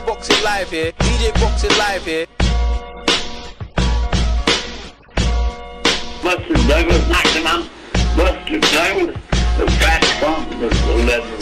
DJ Boxing Live here. DJ Boxing Live here. Buster Douglas knocked him out. Buster Douglas, the fat bump, the legend.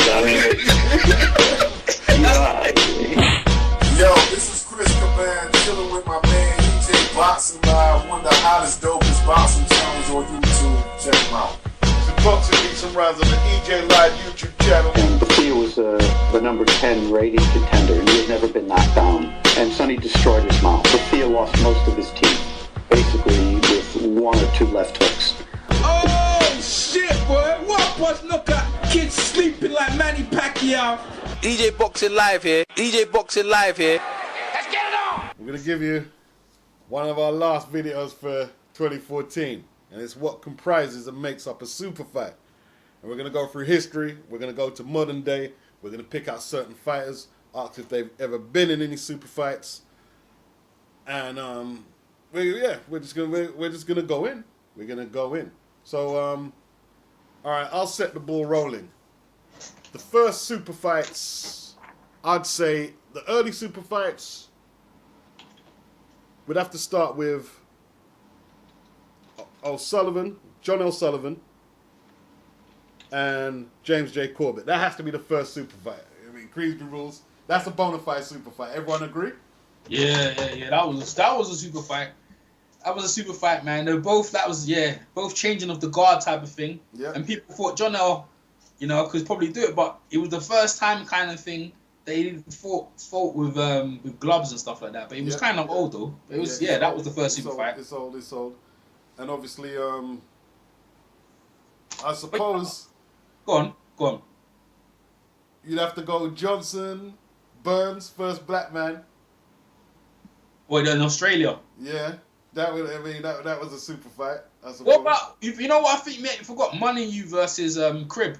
Yo, this is Kris Caban, chilling with my man EJ Boxing Live, one of the hottest, dopest boxing channels on YouTube. Check him out. The boxing beats and rounds on the EJ Live YouTube channel. And Pacquiao was the number 10 rated contender, and he had never been knocked down. And Sonny destroyed his mouth. Pacquiao lost most of his teeth, basically with one or two left hooks. Oh shit, boy! What was look at kids sleeping like Manny Pacquiao. DJ Boxing Live here. DJ Boxing Live here. Let's get it on. We're gonna give you one of our last videos for 2014, and it's what comprises and makes up a super fight. And we're gonna go through history. We're gonna go to modern day. We're gonna pick out certain fighters, ask if they've ever been in any super fights, and we're just gonna go in. We're gonna go in. So all right, I'll set the ball rolling. The first super fights, I'd say the early super fights, we'd have to start with John L. Sullivan, and James J. Corbett. That has to be the first super fight. I mean, Creasby rules. That's a bona fide super fight. Everyone agree? Yeah. That was a super fight. That was a super fight, man. They're both. Both changing of the guard type of thing. Yeah. And people thought John L, could probably do it, but it was the first time kind of thing they didn't fought with gloves and stuff like that. But it was kind of old though. It was that was the first super fight. It's old. And obviously, I suppose. Go on. You'd have to go Johnson, Burns, first black man. Well, in Australia. Yeah, that was a super fight. I suppose. What about you know what I think? Mate, you forgot Money You versus Crib.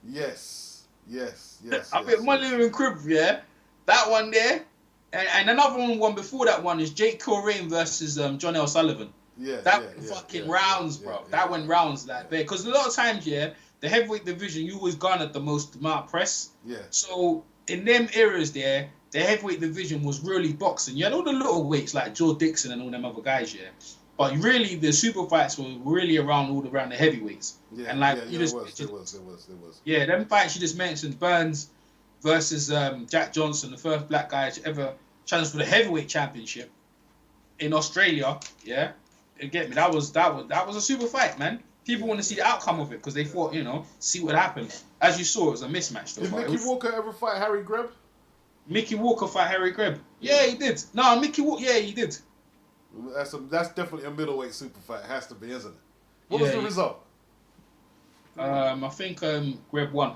Yes. I think Money You and Crib, yeah. That one there, and another one before that one is Jake Corraine versus John L. Sullivan. Rounds, bro. That went rounds like that. Because a lot of times, the heavyweight division, you always garnered the most amount of press. Yeah. So in them eras there, the heavyweight division was really boxing. You had all the little weights like Joe Dixon and all them other guys, But really, the super fights were really around the heavyweights. Yeah, and like it was. Yeah, them fights you just mentioned, Burns versus Jack Johnson, the first black guy to ever challenge for the heavyweight championship in Australia. Yeah. Get me? That was a super fight, man. People want to see the outcome of it because they thought, see what happened. As you saw, it was a mismatch. Did Mickey Walker ever fight Harry Greb? Mickey Walker fight Harry Greb? Yeah, he did. No, Mickey Walker. Yeah, he did. That's definitely a middleweight super fight. It has to be, isn't it? What was the result? I think Greb won.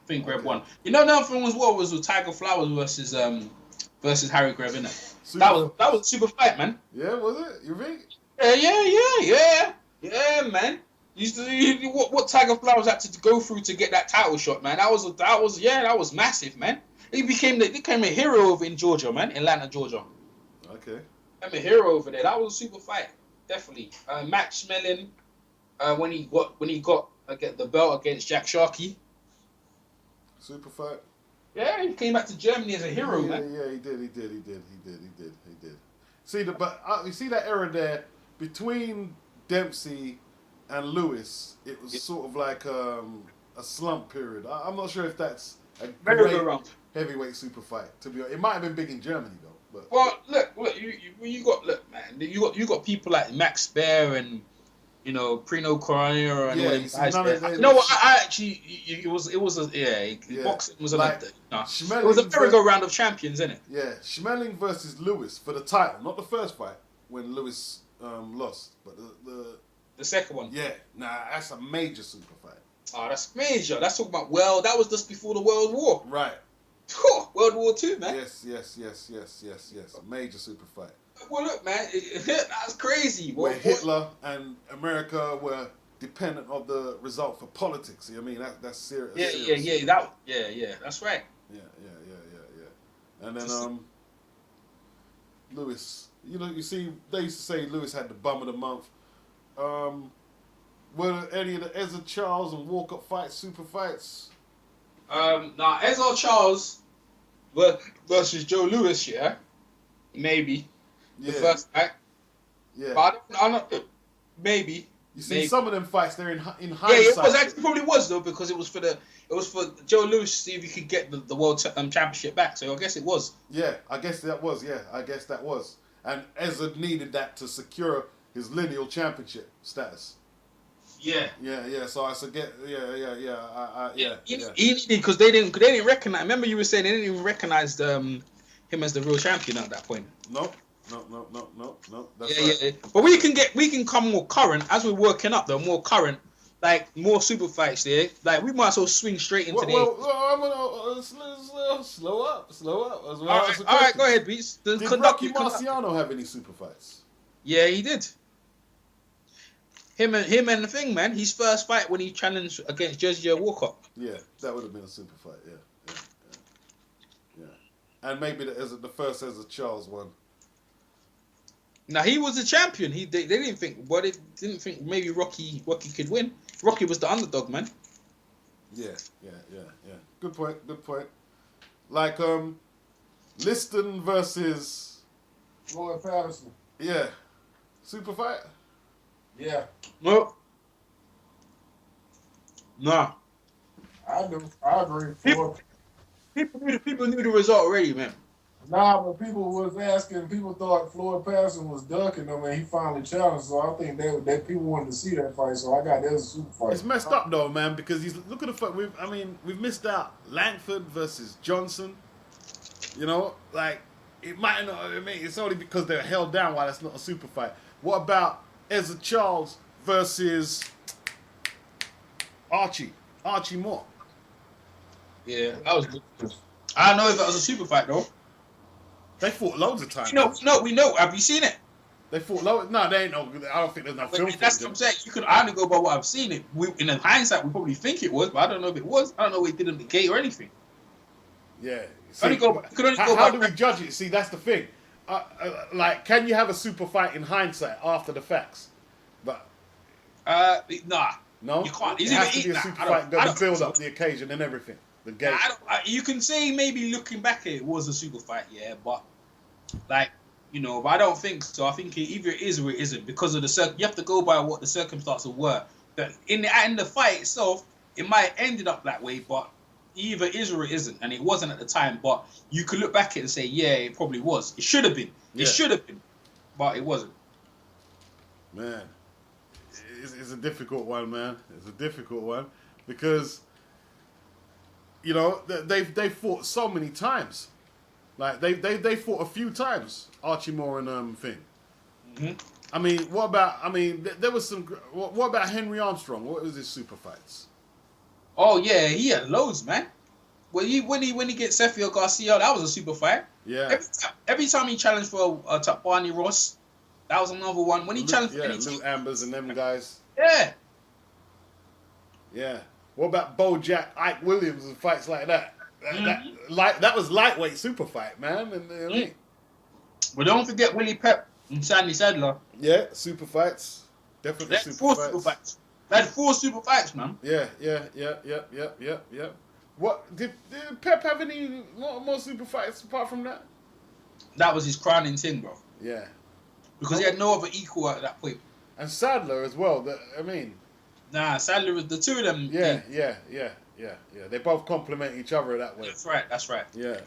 Greb won. Another thing was with Tiger Flowers versus Harry Greb, innit? That was a super fight, man. Yeah, was it? You think? Yeah, man. What Tiger Flowers had to go through to get that title shot, man. That was massive, man. He became a hero in Georgia, man, Atlanta, Georgia. Okay. I'm a hero over there. That was a super fight, definitely. Matt Schmeling, when he got the belt against Jack Sharkey. Super fight. Yeah, he came back to Germany as a hero, man. Yeah, he did. You see that era there between Dempsey and Lewis. It was sort of like a slump period. I'm not sure if that's a great heavyweight super fight. To be honest, it might have been big in Germany though. But well, look, man. You got people like Max Baer and Prino Correa and all them guys. Boxing was like it was a merry-go-round of champions, isn't it? Yeah, Schmeling versus Lewis for the title, not the first fight when Lewis lost, but the second one. Yeah, that's a major super fight. Oh, that's major. That's talking about that was just before the World War. Right. World War II, man. Yes. A major super fight. Well, look, man, that's crazy. Where Hitler and America were dependent on the result for politics. I mean, that's serious. Yeah. That's right. Yeah. And then Lewis, you see, they used to say Lewis had the bum of the month. Were any of the Ezra Charles and Walker fights super fights? Ezra Charles, versus Joe Louis, yeah, maybe the Yeah. first fight. Yeah. But I don't maybe. You see, maybe. some of them fights, they're in Yeah, hindsight. it was actually probably was though because it was for Joe Louis to see if he could get the world championship back. So I guess it was. Yeah, I guess that was. Yeah, I guess that was. And Ezra needed that to secure his lineal championship status. Yeah. Yeah. So I forget. Yeah. He needed because they didn't recognize. Remember you were saying they didn't even recognize him as the real champion at that point. No. That's Yeah, right. yeah. But we can come more current as we're working up though. More current, like more super fights there. Like we might as well swing straight into Well, I'm gonna slow up as well. All right, go ahead, Beats. Did Rocky Marciano have any super fights? Yeah, he did. Him and the thing, man. His first fight when he challenged against Jersey Joe Walker. Yeah, that would have been a super fight. Yeah. And maybe the first as a Charles one. Now he was the champion. They didn't think, they didn't think maybe Rocky could win. Rocky was the underdog, man. Yeah. Good point. Like Liston versus Floyd Patterson. yeah, super fight. Yeah, No. Nah. I do. I agree. Floyd. People knew the result already, man. Nah, but people was asking. People thought Floyd Patterson was ducking him, and he finally challenged. So I think that people wanted to see that fight. So I got that as a super fight. It's messed up though, man, because look at the fight. We've missed out Langford versus Johnson. You know, like it might not. I mean, it's only because they're held down while it's not a super fight. What about Ezra Charles versus Archie Moore? Yeah, that was good. I don't know if that was a super fight though. They fought loads of times. We know. Have you seen it? They fought loads. No, they ain't no. I don't think there's no film. That's what I'm saying. You could only go by what I've seen it. In hindsight, we probably think it was, but I don't know if it was. I don't know if it didn't negate or anything. Yeah. See, How do we judge it? See, that's the thing. Like, can you have a super fight in hindsight after the facts? But nah. no, You can't. It has to be a super fight to build up the occasion and everything. The gate. You can say maybe looking back at it was a super fight, yeah, but like but I don't think so. I think either it is or it isn't because of you have to go by what the circumstances were. That in the fight itself, it might have ended up that way, but either it is or it isn't, and it wasn't at the time. But you could look back at it and say, yeah, it probably was. It should have been. Yeah. It should have been, but it wasn't. Man, it's a difficult one, man. It's a difficult one because they fought so many times. Like they fought a few times, Archie Moore and thing. Mm-hmm. I mean, what about? There was some. What about Henry Armstrong? What was his super fights? Oh yeah, he had loads, man. When he gets Sergio Garcia, that was a super fight. Yeah. Every time he challenged for Barney Ross, that was another one. When he challenged, Lou Ambers and them guys. Yeah. Yeah. What about Bojack, Ike Williams and fights like that? That was lightweight super fight, man. And But don't forget Willie Pep and Sandy Sadler. yeah, super fights. Definitely They had four super fights. They had 4 super fights, man. Yeah. What did Pep have any more super fights apart from that? That was his crowning thing, bro. Yeah. Because he had no other equal at that point. And Sadler as well. Nah, Sadler was the two of them. Yeah. They both complement each other that way. That's right. Yeah.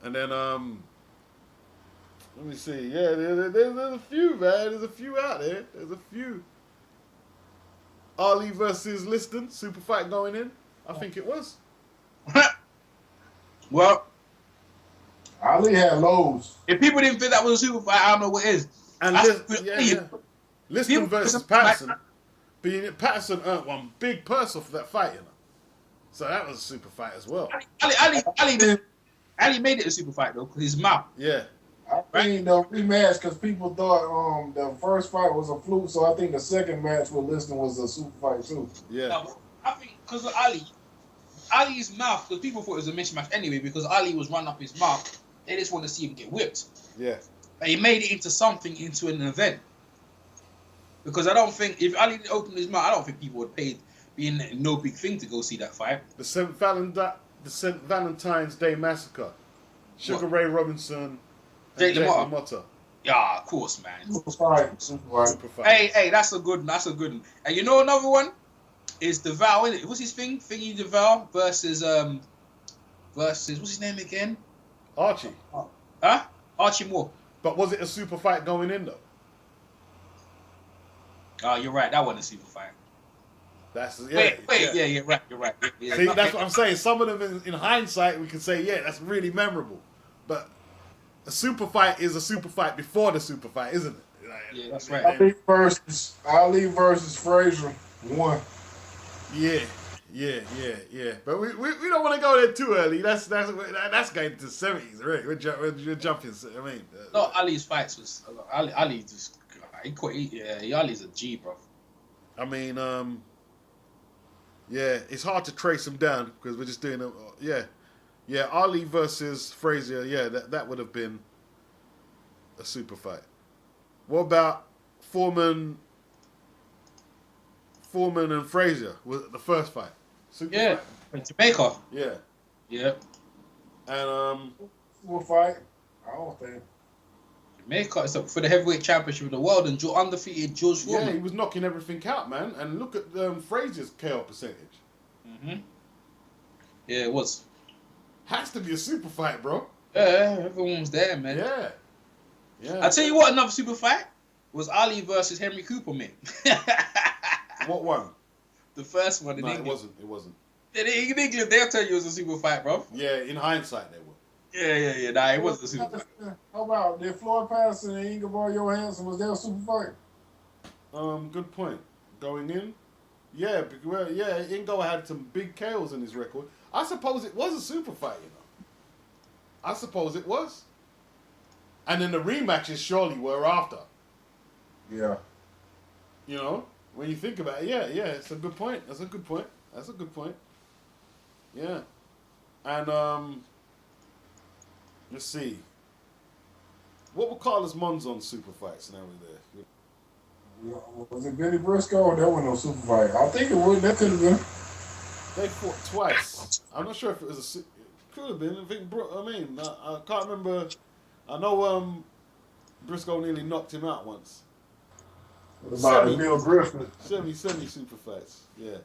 And then let me see. Yeah, there's a few, man. There's a few out there. There's a few. Ali versus Liston, super fight going in. I think it was. Well, Ali had loads. if people didn't think that was a super fight, I don't know what is. And Liston versus Patterson. Patterson earned one big purse off that fight, So that was a super fight as well. Ali made it a super fight though, because his mouth. Yeah. I think the rematch because people thought the first fight was a fluke, so I think the second match with Liston was a super fight too. Yeah. No, I think because of Ali's mouth, because people thought it was a mismatch anyway, because Ali was running up his mouth. They just want to see him get whipped. Yeah. But he made it into an event. Because I don't think, if Ali didn't open his mouth, I don't think people would pay being no big thing to go see that fight. The 7th the St. Valentine's Day Massacre. Sugar Ray Robinson and Jake Jake LaMotta. LaMotta. Yeah, of course, man. Super fight. Super fight. Hey, that's a good one. That's a good one. And you know another one is DeVal, isn't it? What's his thing? Thingy DeVal versus what's his name again? Archie. Huh? Archie Moore. But was it a super fight going in though? Oh, you're right. That wasn't a super fight. That's Wait, yeah, you're right. Yeah, See, that's what I'm saying. Some of them, in hindsight, we can say, yeah, that's really memorable. But a super fight is a super fight before the super fight, isn't it? Like, Yeah, that's right. Ali versus Frazier won. Yeah. But we don't want to go there too early. That's going to the 70s, right? We're jumping. I mean, No, Ali's fights was Ali just Ali's a G, bro. I mean, yeah, it's hard to trace them down because we're just doing yeah. Ali versus Frazier, yeah, that would have been a super fight. What about Foreman and Frazier was the first fight? Super Yeah, fight? in Jamaica. Yeah. And Super fight. I don't think. Jamaica is up for the heavyweight championship of the world and undefeated George Foreman. yeah, he was knocking everything out, man. And look at Frazier's KO percentage. Yeah, it was. Has to be a super fight, bro. Yeah, everyone was there, man. Yeah. I tell you what, another super fight was Ali versus Henry Cooper, man. What one? The first one in No, England. it wasn't. In England, they'll tell you it was a super fight, bro. Yeah, in hindsight, they were. Yeah. Nah, it wasn't a super fight. How about did Floyd Patterson and Ingeborg Johansson, was there a super fight? Good point. Going in, yeah, Ingo had some big KOs in his record. I suppose it was a super fight, you know. I suppose it was. And then the rematches surely were after. Yeah. You know, when you think about it, yeah, it's a good point. That's a good point. Yeah. And let's see. What were Carlos Monzon's super fights now there? Was it Benny Briscoe? There was no super fight. I think it would. That could have been. They fought twice. I'm not sure if it was it could have been. I can't remember. I know Briscoe nearly knocked him out once. What about Emil Griffin? Semi super fights. Yeah.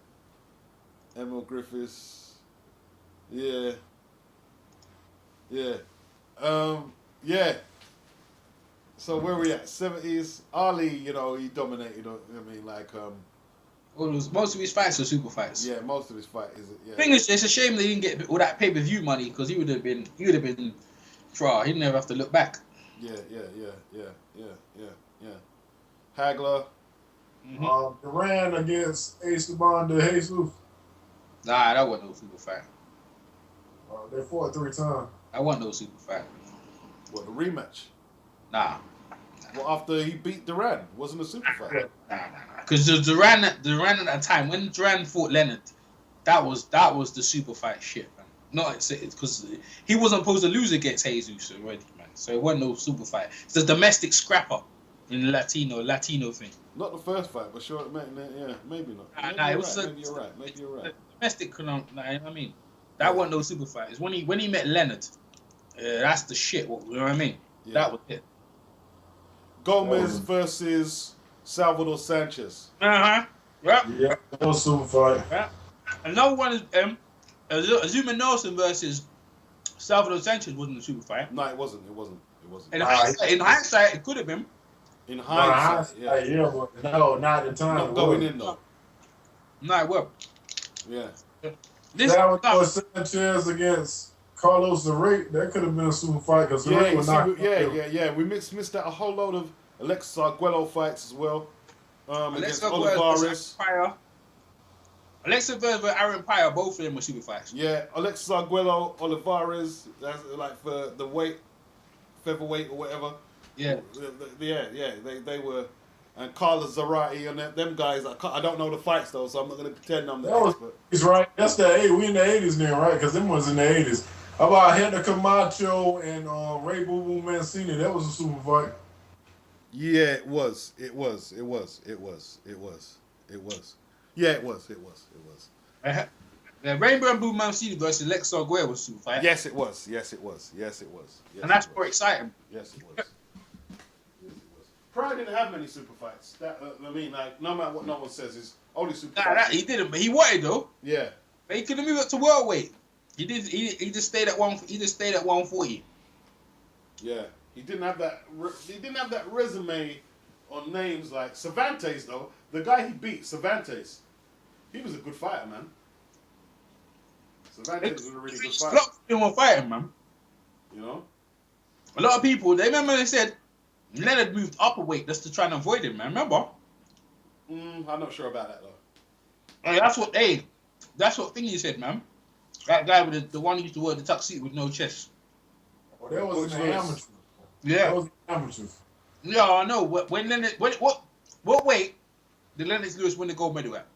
Emil Griffiths. Yeah. Yeah. So where we at? 70s. Ali, you know, he dominated. I mean, like Well, most of his fights were super fights. yeah, most of his fight is it. Yeah. Thing is, it's a shame they didn't get all that pay-per-view money because he would have been trial. He'd never have to look back. Yeah. Hagler. Duran against Esteban de Jesus. Nah, that wasn't no super fight. They fought 3 times. That wasn't no super fight. What, the rematch? Nah. Well, after he beat Duran, wasn't a super fight. Because Duran at that time, when Duran fought Leonard, that was the super fight shit, man. Not because he wasn't supposed to lose against Jesus already, man. So it wasn't no super fight. It's the domestic scrapper in the Latino thing. Not the first fight, but sure, yeah, maybe not. Maybe you're right. Domestic, I mean, that wasn't no super fight. It's when he met Leonard. That's the shit. You know what I mean? Yeah. That was it. Gomez versus Salvador Sanchez. Yep. Yeah, that was super fight. Yeah. Another one is Azuma Nelson versus Salvador Sanchez wasn't a super fight. No, it wasn't. In hindsight, it could have been. In hindsight, Yeah, but no, not at the time. Not going in though. No, it was. Yeah. Salvador Sanchez against Carlos Zarate, that could have been a super fight because We missed out a whole load of Alexis Arguello fights as well. Against Olivares. Alexa versus Aaron Pryor, both of them were super fights. Yeah, Alexis Arguello, Olivares, that's like for the weight, featherweight or whatever. Yeah. They were, and Carlos Zarate and them guys. I don't know the fights though, so I'm not gonna pretend I'm the expert. He's right. That's we in the 80s now, right? Because them was in the 80s. How about Hector Camacho and Ray Boo Boo Mancini? That was a super fight. Yeah, it was. Yeah, it was. Yeah, Rainbow and Blue Mancini versus Lex Arguello was a super fight. Yes, it was. Yes, it was. Yes, it was. Yes, And that's it was. more exciting. Yes, it was. Yes, it was. Pride didn't have many super fights. That I mean, like, no matter what no one says, is only super fights. He didn't, but he wanted though. Yeah. But he could have moved up to welterweight. He did. He just stayed at one. He just stayed at 140. Yeah. He didn't have that. He didn't have that resume on names like Cervantes though. The guy he beat, Cervantes, he was a good fighter, man. Cervantes was a really good fighter. He was fighting, man. You know. A lot of people, they remember they said Leonard moved up a weight just to try and avoid him, man. Remember? I'm not sure about that though. Hey, that's what Thingy said, man. That guy with the one who used to wear the tuxedo with no chest. Oh, that was an amateur. Yeah. That was an amateur. Yeah, I know. When Leonard, what weight did Leonard Lewis win the gold medal at?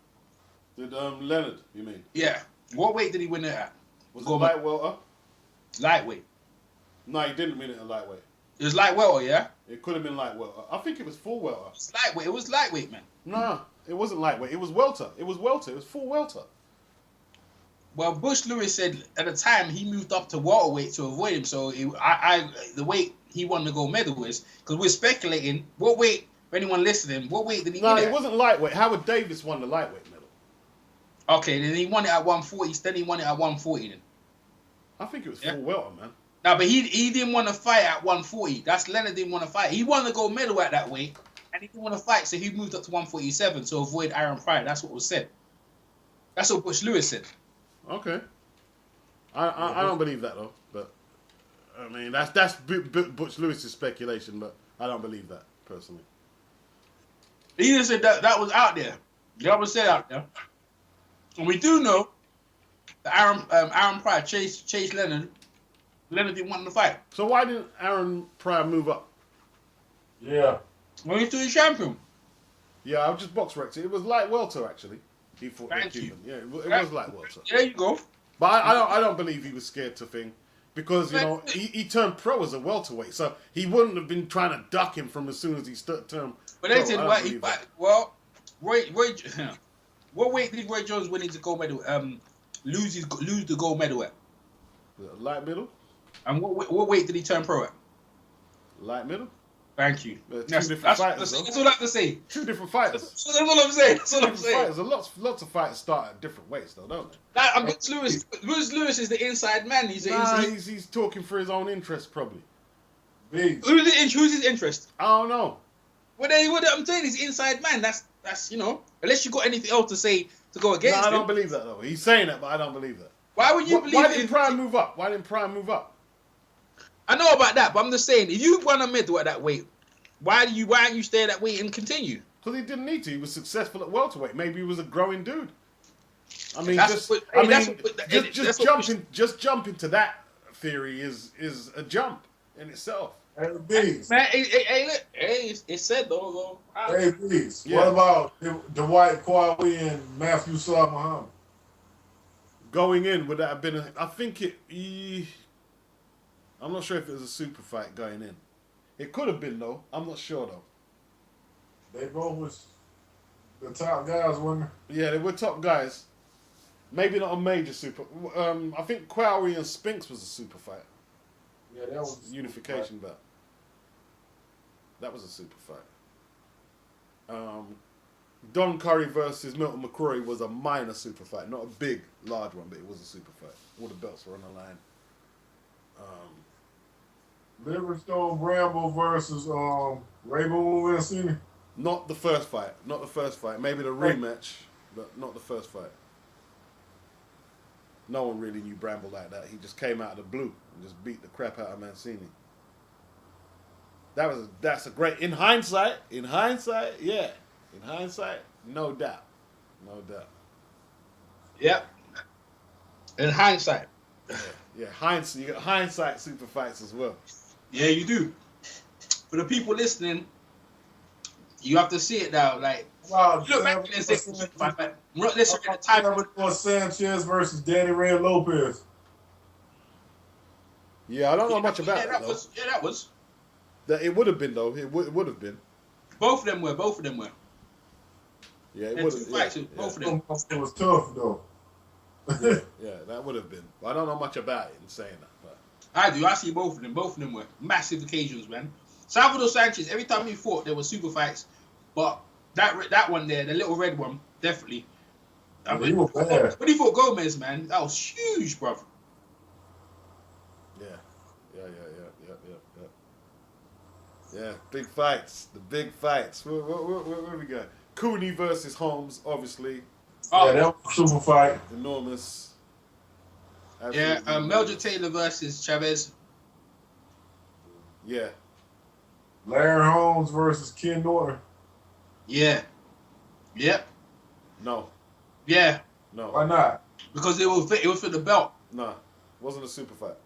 Did Leonard? You mean? Yeah. What weight did he win it at? Was it light welter? Lightweight. No, he didn't win it at lightweight. It was light welter, yeah? It could have been light welter. I think it was full welter. It's lightweight. It was lightweight, man. No, it wasn't lightweight. It was welter. It was welter. It was full welter. Well, Bush Lewis said at the time he moved up to welterweight to avoid him. So the weight he won the gold medal is, because we're speculating what weight. For anyone listening, what weight did he win? No, it wasn't lightweight. Howard Davis won the lightweight medal. Okay, then he won it at 140. Then he won it at 140. Then. I think it was full welter, man. No, but he didn't want to fight at 140. That's Leonard didn't want to fight. He won the gold medal at that weight, and he didn't want to fight, so he moved up to 147 to avoid Aaron Pryor. That's what was said. That's what Bush Lewis said. Okay. I don't believe that though, but I mean that's Butch Lewis's speculation, but I don't believe that personally. He just said that was out there. That was said out there, and we do know that Aaron Pryor chased Leonard. Leonard didn't want him to fight. So why didn't Aaron Pryor move up? Yeah. Well, he's still the champion. Yeah, I just box wrecked it. It was light welter actually. He fought Thank Cuban. you. Yeah, it was light welter. There you go. But I don't believe he was scared to thing, because you know he turned pro as a welterweight, so he wouldn't have been trying to duck him from as soon as he turned. But they pro. said well, Roy, what weight did Roy Jones win his gold medal? Lose the gold medal at? Light middle. And what weight did he turn pro at? Light middle. Thank you. Two different fighters. That's all I have to say. Two different fighters. That's all I'm saying. That's all I'm saying. Fighters. Lots of fighters start at different weights, though, don't they? Bush Lewis. Bush Lewis is the inside man. He's talking for his own interest, probably. Who's his interest? I don't know. What I'm saying is inside man. That's unless you got anything else to say to go against him. I don't believe that though. He's saying that, but I don't believe that. Why would you believe? Why didn't Prime move up? Why didn't Prime move up? I know about that, but I'm just saying, if you won a medal at that weight, why aren't you stay at that weight and continue? Because he didn't need to. He was successful at welterweight. Maybe he was a growing dude. I mean, just jump into that theory is a jump in itself. Hey, Bees. Man, it's said though. Hey, Bees. Yeah. What about Dwight Kwame and Matthew Saad Muhammad? Going in, would that have been I'm not sure if it was a super fight going in. It could have been though. I'm not sure though. They both was the top guys, wasn't they? Yeah, they were top guys. Maybe not a major super. I think Quarry and Spinks was a super fight. Yeah, that was unification bout. That was a super fight. Don Curry versus Milton McCrory was a minor super fight, not a big, large one, but it was a super fight. All the belts were on the line. Livingstone Bramble versus Rainbow Mancini. Not the first fight. Not the first fight. Maybe the rematch, but not the first fight. No one really knew Bramble like that. He just came out of the blue and just beat the crap out of Mancini. That's a great in hindsight, yeah. In hindsight, no doubt. No doubt. Yep. In hindsight. Yeah, hindsight. You got hindsight super fights as well. Yeah, you do. For the people listening, you have to see it now. Like, wow, look back and say, let's look at the time. Sanchez versus Danny Ray Lopez. Yeah, I don't know much about it. That was. That it would have been though. It would have been. Both of them were. Yeah, it would have. Both of them. It was tough though. Yeah, that would have been. But I don't know much about it in saying that. But. I do. I see both of them. Both of them were massive occasions, man. Salvador Sanchez, every time he fought, there were super fights. But that one there, the little red one, definitely. I mean, when he fought Gomez, man, that was huge, brother. Yeah. Yeah, big fights. The big fights. Where we go? Cooney versus Holmes, obviously. Oh, yeah, that was a super fight. Enormous. Yeah, Meldred Taylor versus Chavez. Yeah. Larry Holmes versus Ken Norton. Yeah. Yep. No. Yeah. No. Why not? Because it was for the belt. No. It wasn't a super fight.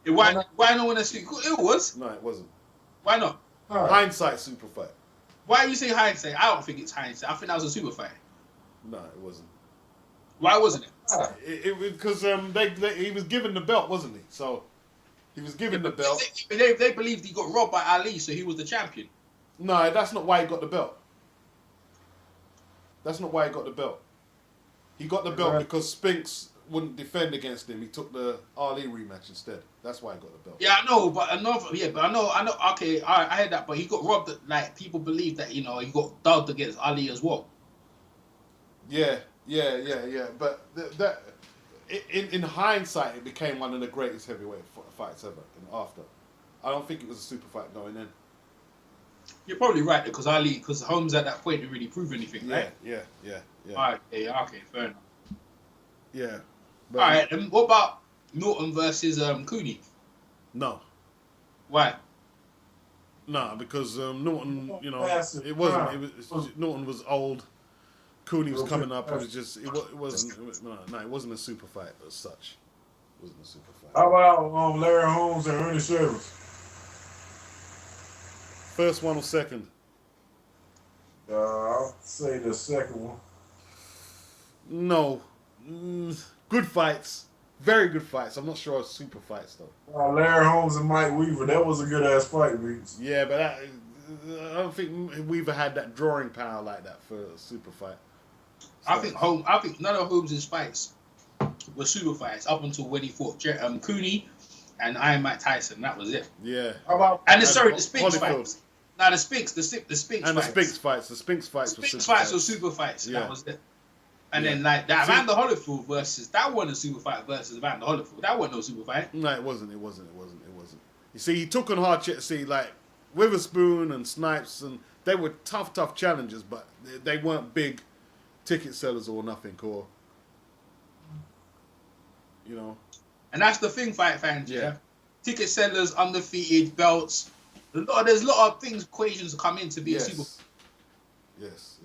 Why no one else? It was. No, it wasn't. Why not? Hindsight super fight. Why you say hindsight? I don't think it's hindsight. I think that was a super fight. No, it wasn't. Why wasn't it? It because he was given the belt, wasn't he? So he was given the belt. They believed he got robbed by Ali, so he was the champion. No, that's not why he got the belt. That's not why he got the belt. He got the belt because Spinks wouldn't defend against him. He took the Ali rematch instead. That's why he got the belt. Yeah, I know, but I know. Okay, I heard that, but he got robbed. Like people believe that he got dubbed against Ali as well. Yeah. But that in hindsight, it became one of the greatest heavyweight fights ever. And after, I don't think it was a super fight going in. You're probably right because Holmes at that point didn't really prove anything, right? Yeah. Alright, okay, fair enough. Yeah. All right, and what about Norton versus Cooney? No. Why? No, because Norton, it wasn't. It was Norton was old. Cooney was coming up. It was just. It wasn't. It wasn't a super fight as such. It wasn't a super fight. How about Larry Holmes and Ernie Shevers? First one or second? I'll say the second one. No. Good fights. Very good fights. I'm not sure it's super fights, though. Larry Holmes and Mike Weaver. That was a good-ass fight, Beats. Yeah, but I don't think Weaver had that drawing power like that for a super fight. So, I think none of Holmes' fights were super fights up until when he fought Cooney and Iron Mike Tyson. That was it. Yeah. How about the Spinks fights. No, the Spinks fights. And the Spinks fights. The Spinks fights were super fights. Yeah. That was it. And then like that Evander Holyfield versus that wasn't a super fight versus Evander Holyfield. That wasn't no super fight. No, it wasn't. You see, he took on hard shit. See, like Witherspoon and Snipes, and they were tough challengers, but they weren't big ticket sellers or nothing, or And that's the thing, fight fans. Yeah. Ticket sellers, undefeated, belts. There's a lot of things, equations come in to be a super. Yes.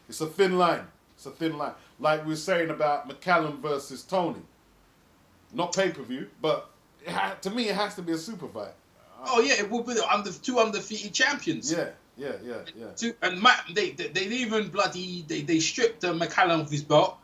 It's a thin line. Like we were saying about McCallum versus Tony. Not pay-per-view, but to me it has to be a super fight. Oh yeah, it will be the two undefeated champions. Yeah. And they even they stripped McCallum of his belt,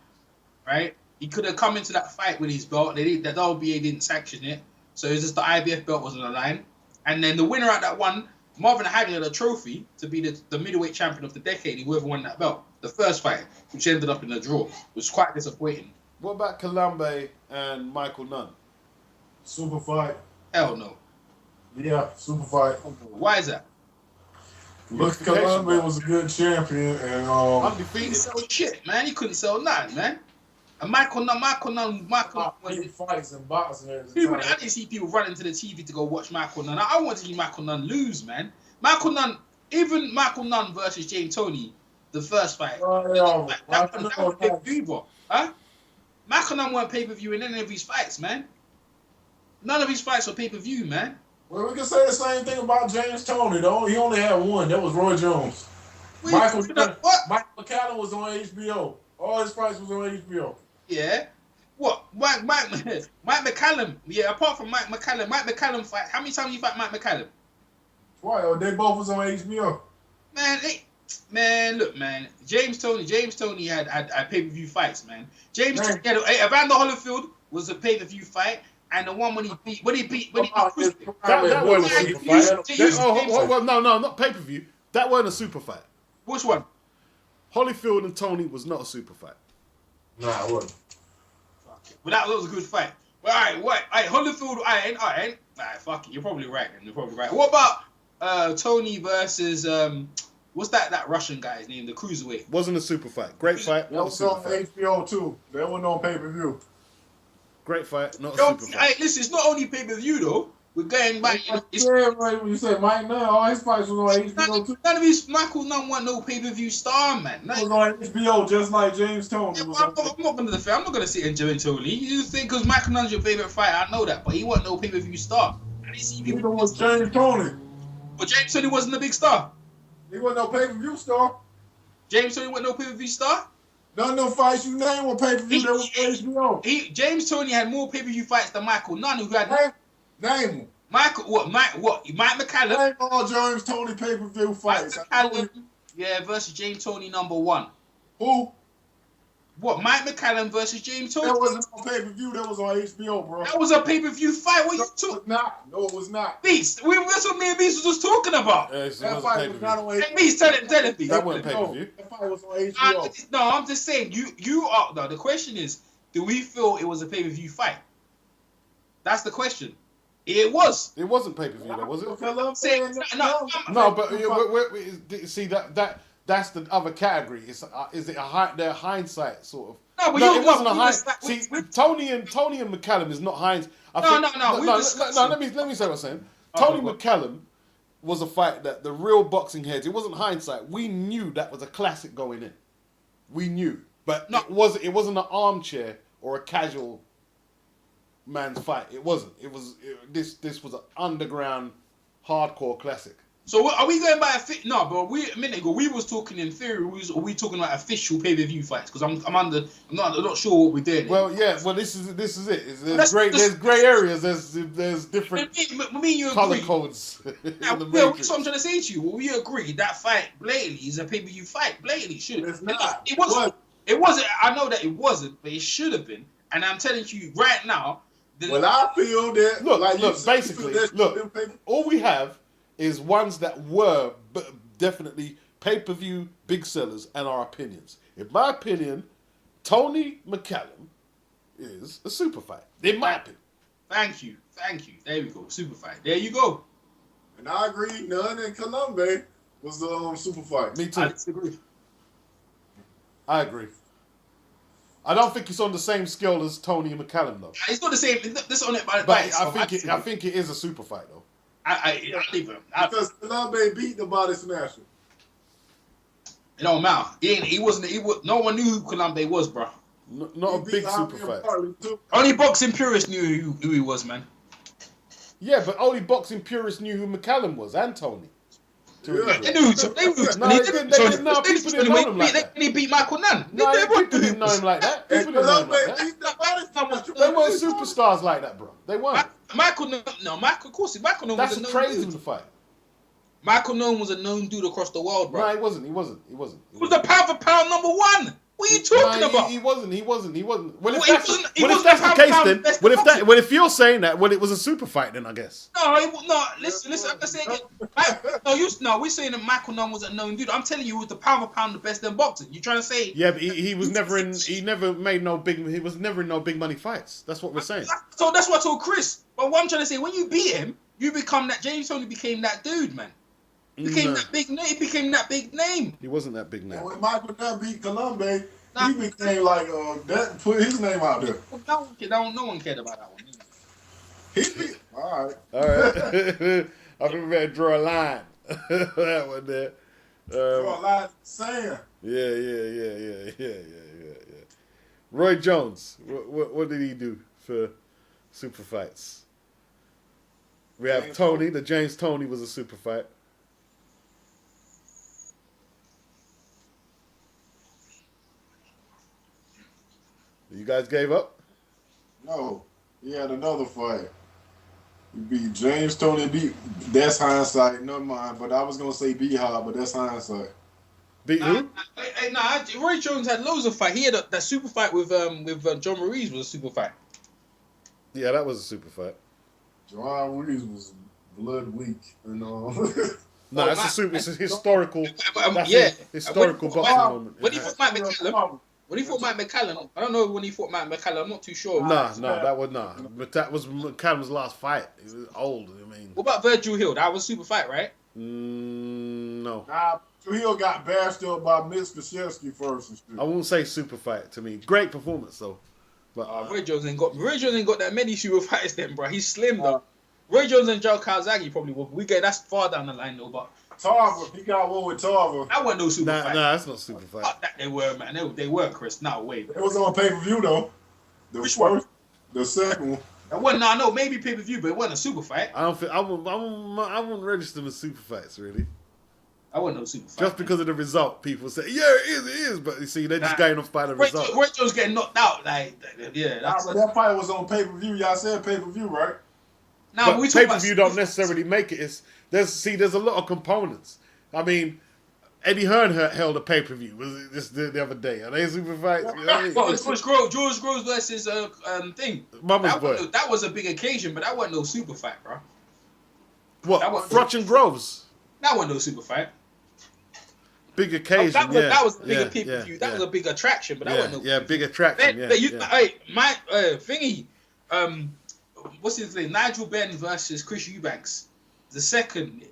right? He could have come into that fight with his belt. The WBA didn't sanction it, so it's just the IBF belt was on the line. And then the winner at that one, Marvin Hagler had a trophy to be the middleweight champion of the decade. Whoever won that belt, the first fight, which ended up in a draw, was quite disappointing. What about Kalambe and Michael Nunn? Super fight. Hell no. Yeah, super fight. Why is that? Look, Kalambe was a good champion and He couldn't sell shit, man. He couldn't sell nothing, man. And Michael Nunn. Fights and boxing. I didn't see people running to the TV to go watch Michael Nunn. I want to see Michael Nunn lose, man. Michael Nunn versus James Toney, the first fight. That was pay-per-view, huh? Michael Nunn weren't pay-per-view in any of his fights, man. None of his fights were pay-per-view, man. Well, we can say the same thing about James Toney, though. He only had one. That was Roy Jones. Mike McCallum was on HBO. All his fights was on HBO. Yeah. What? Mike McCallum. Yeah, apart from Mike McCallum fight. How many times you fight Mike McCallum? Twice. They both was on HBO. Man, look, man. James Toney had pay-per-view fights, man. Evander Holyfield was a pay-per-view fight, and the one when he beat Kris. That wasn't a super fight. No, not pay-per-view. That wasn't a super fight. Which one? Holyfield and Toney was not a super fight. Nah, it wasn't. But that was a good fight. But all right, Holyfield, all right, fuck it. You're probably right, man. You're probably right. What about Tony versus what's that Russian guy's name? The cruiserweight. Wasn't a super fight. Great fight. That was on HBO too. That wasn't on pay-per-view. Great fight. Not a super fight. Hey, listen, it's not only pay-per-view though. We're going back. Right when you said Mike Nunn, all his fights was on HBO too. None of these Michael Nunn want no pay-per-view star, man. It was on HBO just like James Toney. I'm not going to defend. I'm not going to sit in Joe and Tony. You think because Michael Nunn's your favorite fighter, I know that, but he wasn't no pay-per-view star. Neither was James Toney. But James Toney wasn't a big star. He wasn't no pay-per-view star. James Toney wasn't no pay-per-view star. None of them fights you named were pay-per-view. That was HBO. James Toney had more pay-per-view fights than Michael Nunn, who had name them. Mike McCallum. Name all James Toney pay-per-view fights. Mike McCallum, versus James Toney #1. Who? What? Mike McCallum versus James Toney. That wasn't on pay-per-view. That was on HBO, bro. That was a pay-per-view fight. What you talking? No, it was not. Beast. That's what me and Beast was just talking about. That fight was not on HBO. Hey, Beast, tell it, Beast. That wasn't pay-per-view. That fight was on HBO. No, I'm just saying. You are. No, the question is, do we feel it was a pay-per-view fight? That's the question. It was. It wasn't pay-per-view, though, was it? No, but see that's the other category. Is it their hindsight sort of? No, but it wasn't a hindsight. See, Tony and McCallum is not hindsight. No. Let me say what I'm saying. Tony McCallum was a fight that the real boxing heads. It wasn't hindsight. We knew that was a classic going in. We knew, but it wasn't an armchair or a casual man's fight. It wasn't. This was an underground, hardcore classic. So are we going by no? But a minute ago we was talking in theory. We talking about official pay-per-view fights? Because I'm not sure what we're doing. Well, yeah. Well, this is it. There's grey areas. There's different color codes. That's what I'm trying to say to you. Well, we agree that fight blatantly is a pay-per-view fight. Blatantly should. It's not. It wasn't. It wasn't. I know that it wasn't, but it should have been. And I'm telling you right now. Well, I feel that. Look. Basically, all we have is ones that were definitely pay-per-view big sellers and our opinions. In my opinion, Tony McCallum is a super fight. In my opinion. Thank you. There we go. Super fight. There you go. And I agree. Nunn and Colombe was the super fight. Me too. I disagree. I agree. I don't think it's on the same scale as Tony and McCallum though. It's not the same. This on it, but I think it is a super fight though. Because Colombe beat the body snatcher. It don't matter. He wasn't. No one knew who Colombe was, bro. Not a big super fight. Only boxing purists knew who he was, man. Yeah, but only boxing purists knew who McCallum was and Tony. They knew. People didn't know him like that. He beat Michael Nunn. People didn't know him like that. People didn't know him like that. They weren't superstars like that, bro. They weren't. Michael Nunn, of course, Michael Nunn was a known crazy dude. In the fight. Michael Nunn was a known dude across the world, bro. No, he wasn't. He was the pound for pound #1. What are you talking about? He wasn't. Well, if that's the case, then, if you're saying that, well, it was a super fight, then I guess. No. Listen. I'm just saying. We're saying that Michael Nunn was a known dude. I'm telling you, he was the pound for pound the best in boxing. You trying to say? Yeah, but he was never in. He was never in no big money fights. That's what we're saying. So that's what I told Kris. But what I'm trying to say, when you beat him, you become that. James Toney became that dude, man. He became that big name. He wasn't that big name. When Michael Nunn beat Colombe, he became like that. Put his name out there. No one cared about that one. He beat. All right. I think we better draw a line. That one there. Draw a line. Saying. Yeah. Roy Jones. What did he do for super fights? We have Tony. The James Toney was a super fight. You guys gave up? No. He had another fight. He beat James Toney. That's hindsight, not mine. But I was going to say B-Hop, but that's hindsight. Beat who? Roy Jones had loads of fight. He had that super fight with John Ruiz was a super fight. Yeah, that was a super fight. John Ruiz was blood weak. No, it's a historical. Historical boxing moment. When he fought Mike McCallum, When he fought Mike McCallum, I don't know when he fought Mike McCallum. I'm not too sure. Nah, that was nah. But that was McCallum's last fight. He was old. I mean, What about Virgil Hill? That was a super fight, right? No. Nah, Hill got bashed up by Mitch Krzyzewski first and shit. I won't say super fight to me. Great performance though. But Roy Jones ain't got that many super fights then, bro. He's slim though. Roy Jones and Joe Calzaghe probably will. That's far down the line though, but Tarver, he got one with Tarver. that wasn't no super fight. Nah, that's not super fight. Fuck that, they were, man. They were, Chris. No way. It was on pay-per-view though. Which one? The second one. That wasn't. No, I know maybe pay-per-view, but it wasn't a super fight. I don't think I wouldn't register them as super fights really. I wasn't no super fight. Just because of the result, people say, yeah, it is. But you see, they're just going off by the result. Roy Jones getting knocked out, yeah. But that fight was on pay-per-view. Y'all said pay-per-view, right? Now But we talk about pay-per-view don't necessarily make it. There's a lot of components. I mean, Eddie Hearn held a pay-per-view. Was it just the other day? Are they super fights? You know what I mean? George Groves versus thing. Mama's boy. That was a big occasion, but that wasn't no super fight, bro. What? Frotch and Groves. That wasn't no super fight. Big occasion. That was a bigger pay-per-view. That was a big attraction, but that wasn't no. Big attraction. Hey, my thingy. What's his name? Nigel Benn versus Chris Eubanks. The second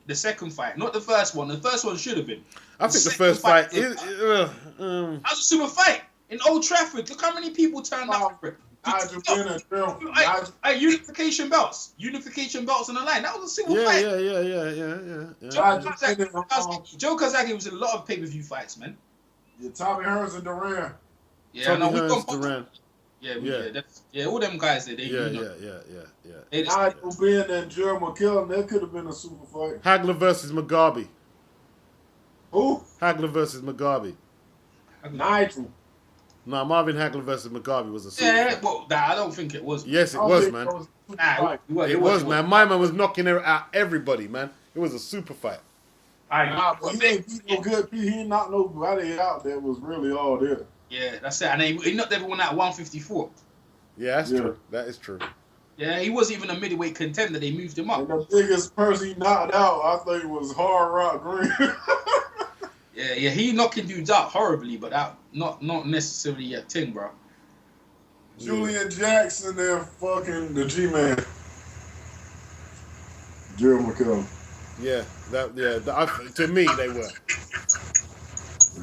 fight, not the first one. The first one should have been. I think the first fight is. That was a super fight in Old Trafford. Look how many people turned out for it. Unification belts on the line. That was a super fight. Joe Calzaghe was in a lot of pay-per-view fights, man. Yeah, Tommy Hearns and Duran. Yeah, Tommy Hearns, Duran. Yeah, all them guys there. Nigel Benn and Jerry McKillum, that could have been a super fight. Hagler versus Mugabe. Who? Hagler versus Mugabe. Nigel. No, Marvin Hagler versus Mugabe was a super fight. Well, I don't think it was. Yes, it was, man. It was, man. My man was knocking out everybody, man. It was a super fight. He ain't beat no good. He ain't knocked nobody out that was really all there. Yeah, that's it. And he knocked everyone out at 154. Yeah, that's true. That is true. Yeah, he wasn't even a middleweight contender. They moved him up. And the biggest person he knocked out, I think, was Hard Rock Green. yeah, he knocking dudes out horribly, but that not necessarily a thing, bro. Julian Jackson and fucking the G-Man. Jerry McKillum. Yeah, to me, they were.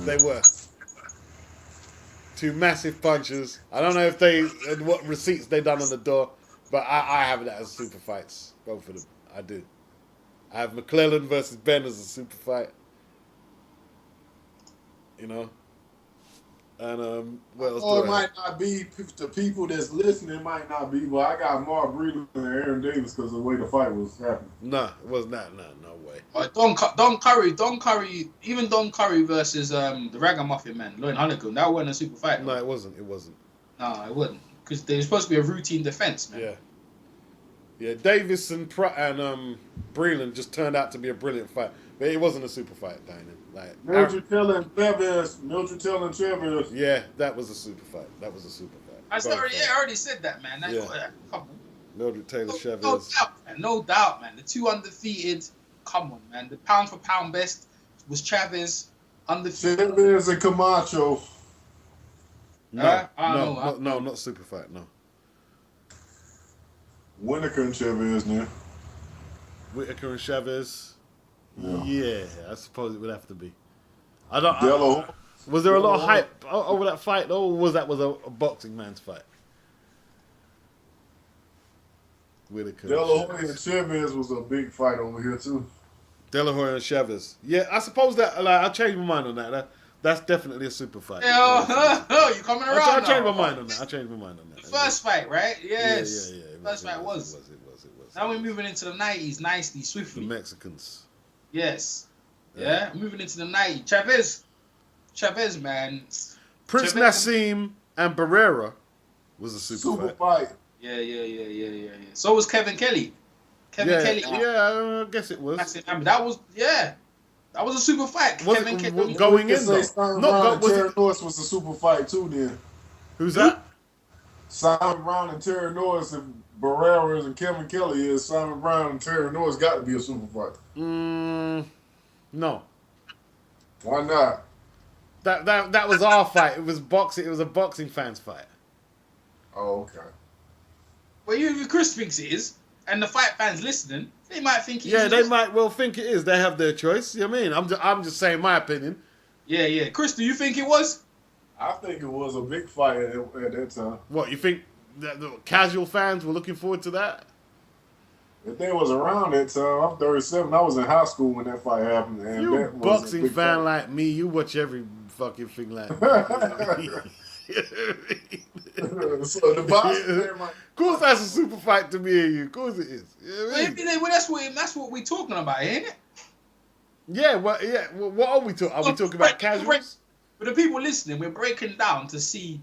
They were. Two massive punches. I don't know if what receipts they done on the door, but I have that as super fights. Both of them. I do. I have McClellan versus Ben as a super fight. You know? And what else it might not be, the people that's listening might not be, but I got Mark Breeden and Aaron Davis because of the way the fight was happening. No, it was not. No way. Don Curry, even Don Curry versus the Ragamuffin man, Lloyd Hunnigan, that wasn't a super fight. No, it wasn't. No, it wasn't. Because they were supposed to be a routine defense, man. Yeah, Davis and Breland just turned out to be a brilliant fight. But it wasn't a super fight, Diana. Like Mildred Till and Chavez. Yeah, that was a super fight. I already said that, man. Come on. Mildred Taylor Chavez. No doubt, man. The two undefeated. Come on, man. The pound for pound best was Chavez. Undefeated. Chavez and Camacho. No, not super fight. No. Whitaker and Chavez now. Whitaker and Chavez. Yeah. Yeah, I suppose it would have to be. Was there a lot of hype over that fight, or was that a boxing man's fight? Whitaker. De La Hoya and Chavez was a big fight over here too. De La Hoya and Chavez. Yeah, I suppose that. I changed my mind on that. That's definitely a super fight. You coming around? I changed my mind on that. The first fight, right? Yes. Yeah. First fight was. Now we're moving into the 90s nicely, swiftly. The Mexicans. Yes. Yeah. Moving into the 90s. Chavez, man. Prince Nassim and Barrera was a super fight. Yeah. So was Kevin Kelly. Kelly. Yeah, I guess it was. That was a super fight. Kevin Kelly. Going in though. Terry Norris was a super fight too then. Who's that? Simon Brown and Terry Norris and Barrera is and Kevin Kelly is. Simon Brown and Terry Norris got to be a super fight. No. Why not? That was our fight. It was boxing. It was a boxing fans fight. Oh, okay. Well, if Chris thinks it is, and the fight fans listening, they might think it is. Yeah, they might well think it is. They have their choice. You know what I mean? I'm just saying my opinion. Yeah. Chris, do you think it was? I think it was a big fight at that time. What, you think that the casual fans were looking forward to that? If they was around that time, I'm 37. I was in high school when that fight happened. And You a that was boxing big fan fight. like me, you watch every fucking thing like me. So the boxing, Of course that's a super fight to me and you. Of course it is. You know what I mean? Well, that's what we're talking about, ain't it? Yeah, what are we talking? Are we talking about casuals? For the people listening, we're breaking down to see,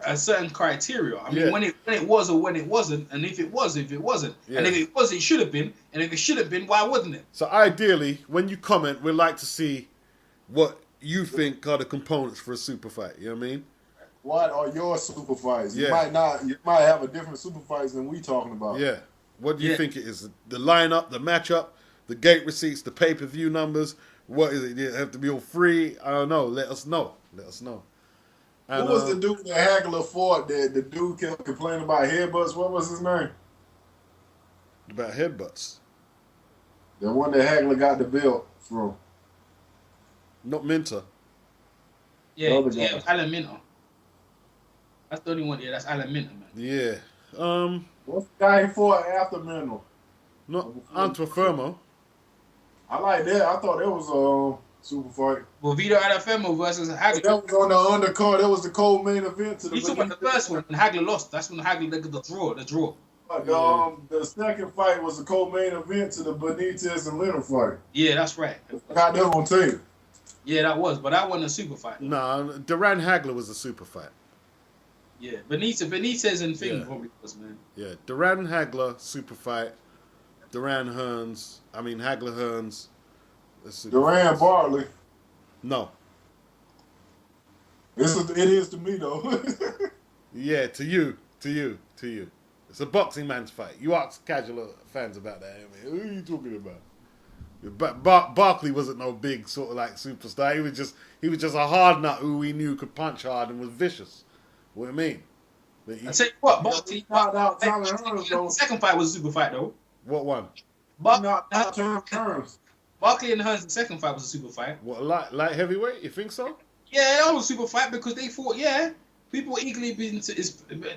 a certain criteria. I mean, when it was or when it wasn't, and if it was, if it wasn't. Yeah. And if it was, it should have been. And if it should have been, why wasn't it? So ideally, when you comment, we'd like to see what you think are the components for a super fight. You know what I mean? what are your super fights? You Yeah. might have a different super fights than we talking about. Yeah. What do you think it is? The lineup, the matchup, the gate receipts, the pay-per-view numbers. What is it? It have to be all free? I don't know. Let us know. And, Who was the dude that Hagler fought that the dude kept complaining about headbutts? What was his name? About headbutts. The one that Hagler got the belt from. Not Minter. Yeah, The other guy. it was Alan Minter. That's the only one. Yeah, that's Alan Minter, man. Yeah. What's the guy he fought after Mendel? Not Antuofermo. I like that. I thought that was a super fight. Well, Vito Alafemo versus Hagler. That was on the undercard. That was the cold main event to the. You talking about the first one, and Hagler lost. That's when Hagler did the draw. The second fight was the co-main event to the Benitez and Leonard fight. Yeah, that's right. I got that on tape. Yeah, that was, but that wasn't a super fight. No, Duran Hagler was a super fight. Yeah, Benitez and Thing Yeah. probably was, man. Yeah, Duran Hagler, super fight. Hagler Hearns. a super Duran fight. Bartley. No. It is to me though. Yeah, to you. It's a boxing man's fight. You ask casual fans about that. I mean, who are you talking about? But Barkley wasn't no big sort of like superstar. He was just a hard nut who we knew could punch hard and was vicious. What do you mean? But I tell you what, He knocked out Tyler Hearns though. the second fight was a super fight though. what one? He knocked out Tyler Hearns. Barkley and Hearns, the second fight was a super fight. What light heavyweight? You think so? Yeah, that was a super fight because they fought. Yeah, people were eagerly been to.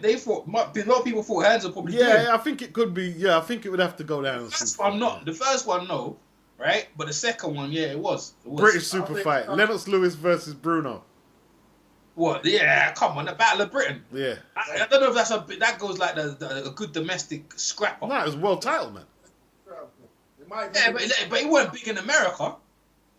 They fought. A lot of people thought Hearns would probably. Yeah, do. I think it could be. Yeah, I think it would have to go down. The first one, not. The first one, no. Right, but the second one, yeah, it was. British super fight. Lennox Lewis versus Bruno. What? Yeah, come on, the Battle of Britain. Yeah. I don't know if that goes like a good domestic scrapper. No, it was world title, man. It might be. Yeah, but it wasn't big in America.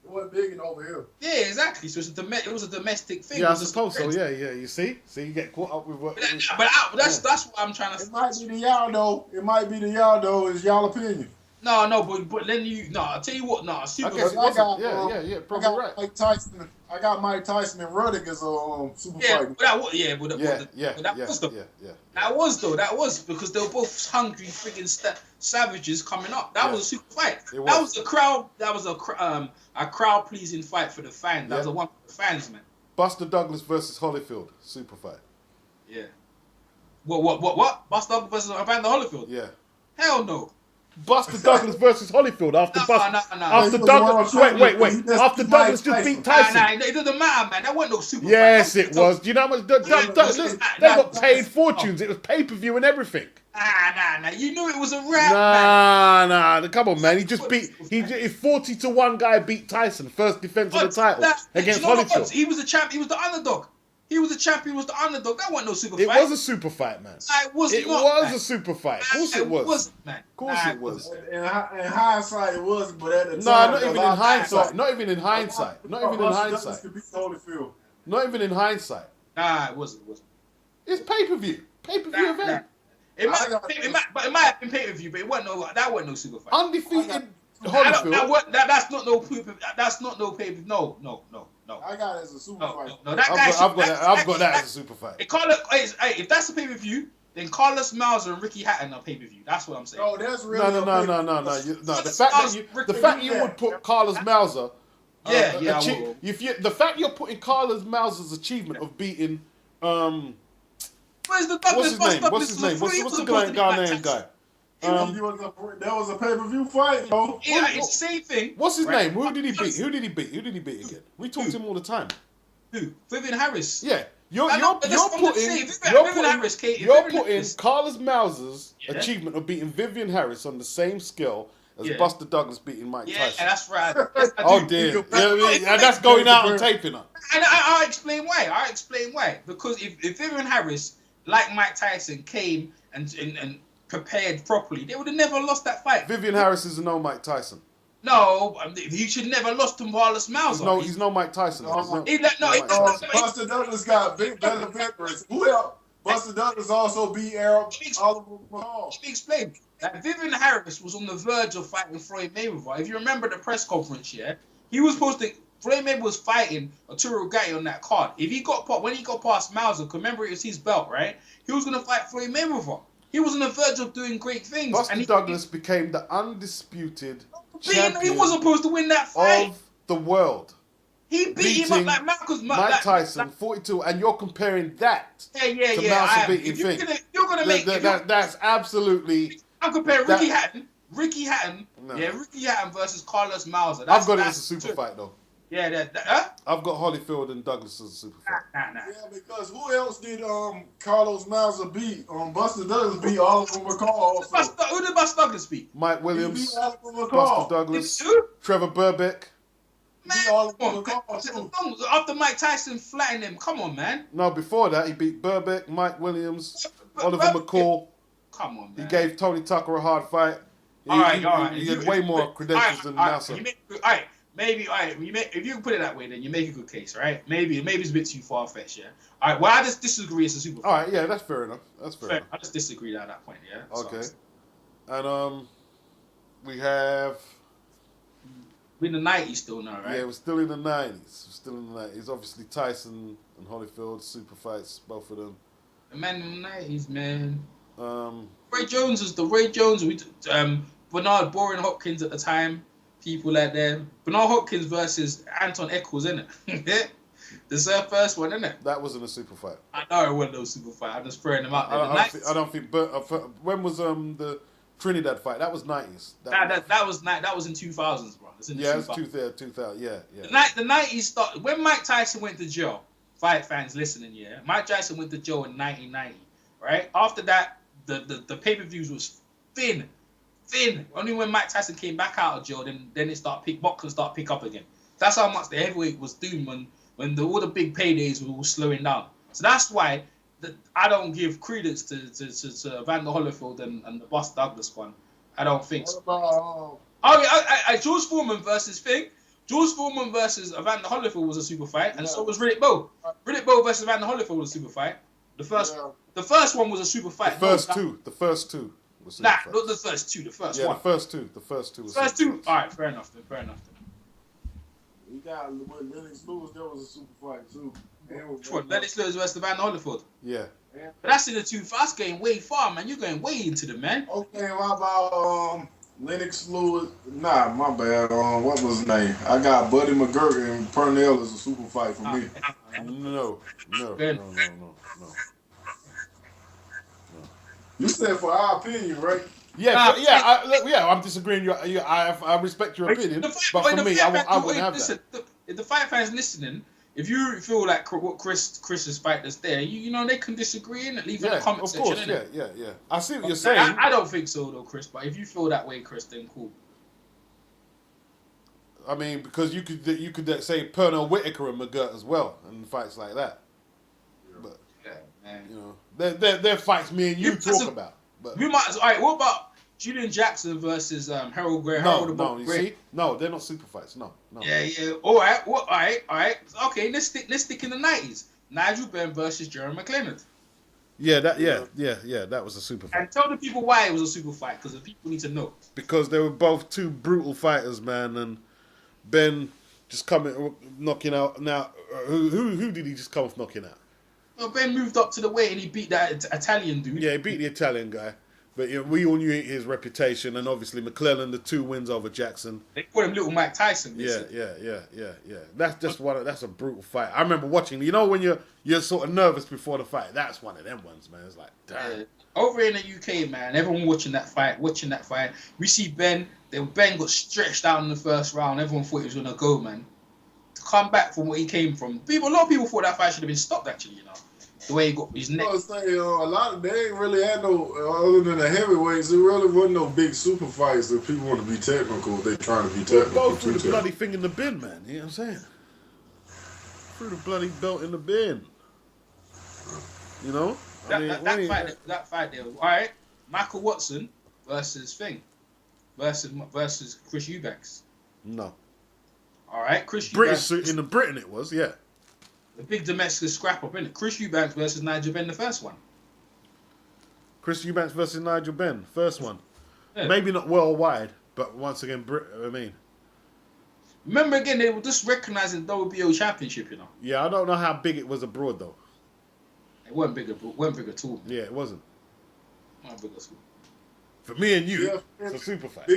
It wasn't big and over here. Yeah, exactly. So it was a domestic thing. Yeah, I It was a suppose so. sprint. Yeah. You see, you get caught up with what. But that's what I'm trying to. It might be the y'all though. Is y'all opinion? No, but then I'll tell you what. No, super. Okay, I got, yeah, I probably got right. Mike Tyson. I got Mike Tyson and Ruddick as a super Yeah, fight. but that was That was because they were both hungry freaking savages coming up. That was a super fight. It That was. was a crowd. That was a crowd pleasing fight for the fans. That was a one for the fans, man. Buster Douglas versus Holyfield, super fight. Yeah. What? Buster Douglas versus Evander Holyfield? Yeah. Hell no. Buster Douglas versus Holyfield after No. after He was Douglas. world Wait. champion. After Douglas just beat Tyson. Nah, it doesn't matter, man. That wasn't no super Yes, fight. it was. Do you know how much they got paid fortunes? It was pay-per-view and everything. Nah. You knew it was a rap, man. Nah. Come on, man. He 40-1 guy beat Tyson, first defense of the title against you know what? Holyfield. He was a champ. He was the underdog. He was a champion. He was the underdog. That wasn't no super It fight. was a super fight, man. It was It not, was man. a super fight. Of course it was. wasn't, man. Of course it was. In hindsight, it wasn't, but at the No, time, not even in hindsight. Not even in hindsight. Not even in hindsight. Could beat Holyfield. Not even in hindsight. Nah, it wasn't. It's pay-per-view. Pay-per-view event. It might have been pay-per-view, but that wasn't no super fight. Undefeated Holyfield. That's not no pay-per-view. No. I got it as a super fight. No, that guy. I've got that as a super fight. If that's a pay-per-view, then Carlos Mauser and Ricky Hatton are pay-per-view. That's what I'm saying. No, that's really No. The fact that you would put Carlos Mauser Yeah, I will. The fact you're putting Carlos Mauser's achievement of beating Where's the what's Douglas? his name? What's the Ghanaian guy? That was a pay-per-view fight, though. Yeah, it's the same thing. What's his name? Who did he beat? Who did he beat again? We talk to him all the time. Who? Vivian Harris. Yeah. You're putting Carlos Mauser's achievement of beating Vivian Harris on the same scale as Buster Douglas beating Mike Tyson. Yeah, that's right. Oh dear. And that's going out on taping up. And I'll explain why. Because if Vivian Harris, like Mike Tyson, came and prepared properly, they would have never lost that fight. Vivian Harris is no Mike Tyson. No, he should never lost to Carlos Mauser. He's no Mike Tyson. Buster Douglas got better veterans. Who else? Buster Douglas also beat Oliver McCall. Let me explain. Like, Vivian Harris was on the verge of fighting Floyd Mayweather. If you remember the press conference, he was supposed to. Floyd Mayweather was fighting Arturo Gatti on that card. When he got past Mauser, remember it was his belt, right? He was gonna fight Floyd Mayweather. He was on the verge of doing great things. Buster Douglas became the undisputed champion. He wasn't supposed to win that fight of the world. He beat him up like Mike Tyson, 42, and you're comparing that to Mauser beating Fink. That's absolutely. I'm comparing Ricky Hatton. Ricky Hatton versus Carlos Mauser. I've got it as a super fight though. Yeah, I've got Holyfield and Douglas as a super fight. Nah. Yeah, because who else did Carlos Mauser beat? Buster Douglas beat Oliver McCall also. Who did Buster Douglas beat? Mike Williams, He beat Oliver McCall. Buster Douglas, Trevor Burbeck. After Mike Tyson flattened him, come on, man. No, before that he beat Burbeck, Mike Williams, Oliver McCall. Come on, man. He gave Tony Tucker a hard fight. He had way more credentials than Mauser. If you can put it that way, then you make a good case, right? Maybe it's a bit too far-fetched, yeah? All right, well, I just disagree as a super All right, yeah, that's fair enough. I just disagree at that point, yeah? Okay. And we have... We're in the 90s still now, right? Yeah, we're still in the 90s. Obviously, Tyson and Holyfield, super fights, both of them. The man in the 90s, man. Ray Jones, Bernard Boring Hopkins at the time. People like that. Bernard Hopkins versus Anton Eccles, isn't it? This is their first one, isn't it? That wasn't a super fight. I know it wasn't no super fight. I'm just throwing them out there. I don't think. But when was the Trinidad fight? That was 90s. That was in 2000s, bro. It's in the 2000. Yeah. The 90s started when Mike Tyson went to jail. Fight fans listening, yeah. Mike Tyson went to jail in 1990, right? After that, the pay-per-views was thin. Only when Mike Tyson came back out of jail, then boxing started pick up again. That's how much the heavyweight was doomed when all the big paydays were slowing down. So that's why I don't give credence to Evander Holyfield and the Buster Douglas one. I don't think so. George Foreman versus Fink. George Foreman versus Evander Holyfield was a super fight, and so was Riddick Bowe. Riddick Bowe versus Evander Holyfield was a super fight. The first one was a super fight. The first two. Not the first two. The first one. The first two. First two. All right, fair enough. We got with Lennox Lewis. That was a super fight too. Which one? Lennox Lewis versus Evander Holyfield. Yeah. But that's in the two. That's going way far, man. You're going way into the man. Okay, what about Lennox Lewis? Nah, my bad. What was his name? I got Buddy McGirt and Purnell as a super fight for me. No. You said for our opinion, right? I'm disagreeing. I respect your opinion, but for me, I wouldn't have that. If the fight fans listening, if you feel like what Chris's fight that's there, you know they can disagree and leave in the comment section. Of course, yeah. I see what you're saying. I don't think so though, Chris. But if you feel that way, Chris, then cool. I mean, because you could say Pernell Whitaker and McGirt as well, and fights like that. But man. You know, they're fights me and you talk about. But we might. All right, what about Julian Jackson versus Harold Gray? No, they're not super fights. No. Yeah. All right. Okay, let's stick in the 90s. Nigel Benn versus Jerry McLennan. Yeah, that was a super fight. And tell the people why it was a super fight, because the people need to know. Because they were both two brutal fighters, man, and Ben just knocking out. Now, who did he just come off knocking out? Well, Ben moved up to the weight and he beat that Italian dude. Yeah, he beat the Italian guy. But we all knew his reputation, and obviously McClellan, the 2 wins over Jackson. They call him Little Mike Tyson. Yeah. That's just that's a brutal fight. I remember watching. You know when you're sort of nervous before the fight. That's one of them ones, man. It's like, damn. Over in the UK, man, everyone watching that fight. We see Ben. Then Ben got stretched out in the first round. Everyone thought he was gonna go, man. To come back from what he came from, a lot of people thought that fight should have been stopped. Actually, you know. The way he got his neck. I was saying, a lot of they ain't really had no other than the heavyweights. There really wasn't no big super fights that people want to be technical. They trying to be technical. Go through the bloody thing in the bin, man. You know what I'm saying? Threw the bloody belt in the bin. You know? That fight there. All right, Michael Watson versus Chris Eubanks. No. All right, Chris British Eubanks. in the Britain it was, yeah. The big domestic scrap up, innit? Chris Eubanks versus Nigel Benn, the first one. Chris Eubanks versus Nigel Benn, first one. Yeah. Maybe not worldwide, but once again, Remember again, they were just recognizing the WBO championship, you know. Yeah, I don't know how big it was abroad though. It wasn't big at all. Man. Yeah, it wasn't. Not big at all. For me and you, Jeff it's a super fight.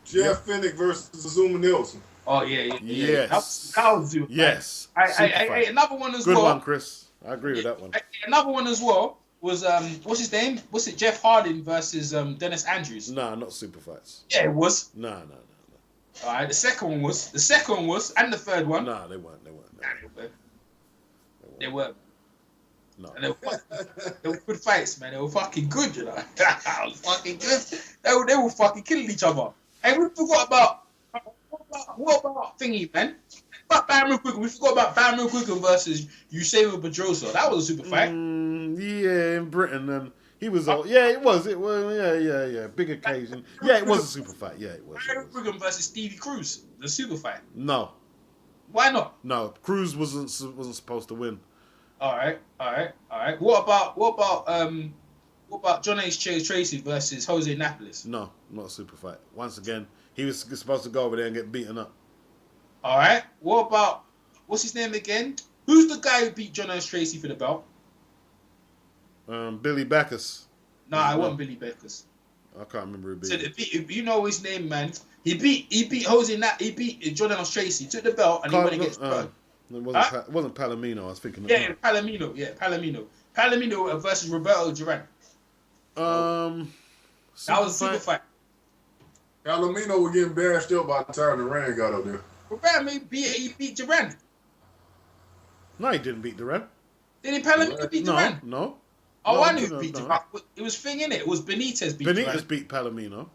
Jeff Fennick versus Azuma Nelson. Oh yeah. Yes. That was super yes. fight. Another one as well. Good one, Chris. I agree with that one. Another one as well was what's his name? Was it Jeff Harding versus Dennis Andrews? Nah, not super fights. Yeah, it was. No. All right, the second one was, and the third one. Nah, they weren't. They were. No. And they were good fights, man. They were fucking good, you know. They were fucking good. They were fucking killing each other. Hey, we forgot about what about thingy, man? We forgot about Baron Quicken versus Eusebio Pedrosa. That was a super fight. Yeah, in Britain, and he was all. Yeah, it was. Yeah. Big occasion. Yeah, it was a super fight. Yeah, it was. Baron Quicken versus Stevie Cruz, the super fight. No. Why not? No, Cruz wasn't supposed to win. All right. What about John H. Tracy versus Jose Napoles? No, not a super fight. Once again, he was supposed to go over there and get beaten up. All right. What about what's his name again? Who's the guy who beat John H. Tracy for the belt? Billy Backus. Nah, it wasn't Billy Backus. I can't remember who beat. So you know his name, man. He beat He beat John H. Tracy. Took the belt and he went against. It wasn't Palomino. I was thinking. Palomino. Palomino versus Roberto Duran. That was a super fight. Palomino was getting bashed up by the time the rain got up there. Roberto beat Duran. No, he didn't beat Duran. Didn't Palomino beat Duran? No. Oh, I knew he beat Duran. It was thing in it. It was Benitez beat Duran. Benitez beat Palomino.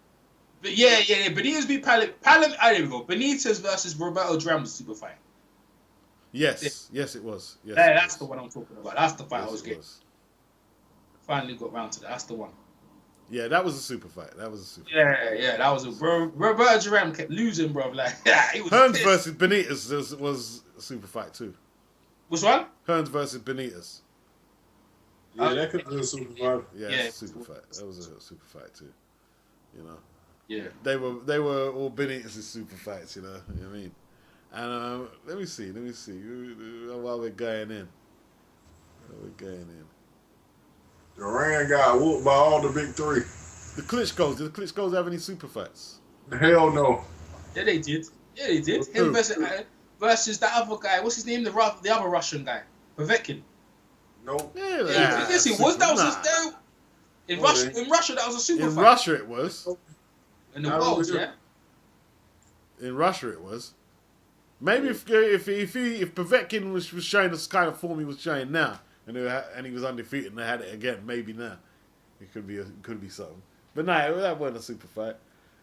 But yeah. Benitez beat Palomino. There we go. Benitez versus Roberto Duran was a super fight. Yes, it was. Yes, that's the one I'm talking about. That's the fight I was getting. Finally got round to that. That's the one. Yeah, that was a super fight. Yeah, that was a bro. Roberto Duran kept losing, bro. Like, he was Hearns pissed. versus Benitez was a super fight too. Which one? Hearns versus Benitez. Yeah, that could be a super fight. Yeah, it's a super fight. That was a super fight too. You know. Yeah. They were all Benitez's super fights. You know what I mean? And let me see. While we're going in. Duran got whooped by all the big three. The Klitschko's. Did the Klitschko's have any super fights? Hell no. Yeah, they did. Him versus the other guy. What's his name? The other Russian guy. Povetkin. Nope. Yes, he was. That was in Russia, that was a super fight. In Russia, it was. In the world, yeah. In Russia, it was. Maybe if Povetkin was showing the kind of form he was showing now, and he was undefeated and they had it again, maybe now it could be something. But no, that wasn't a super fight.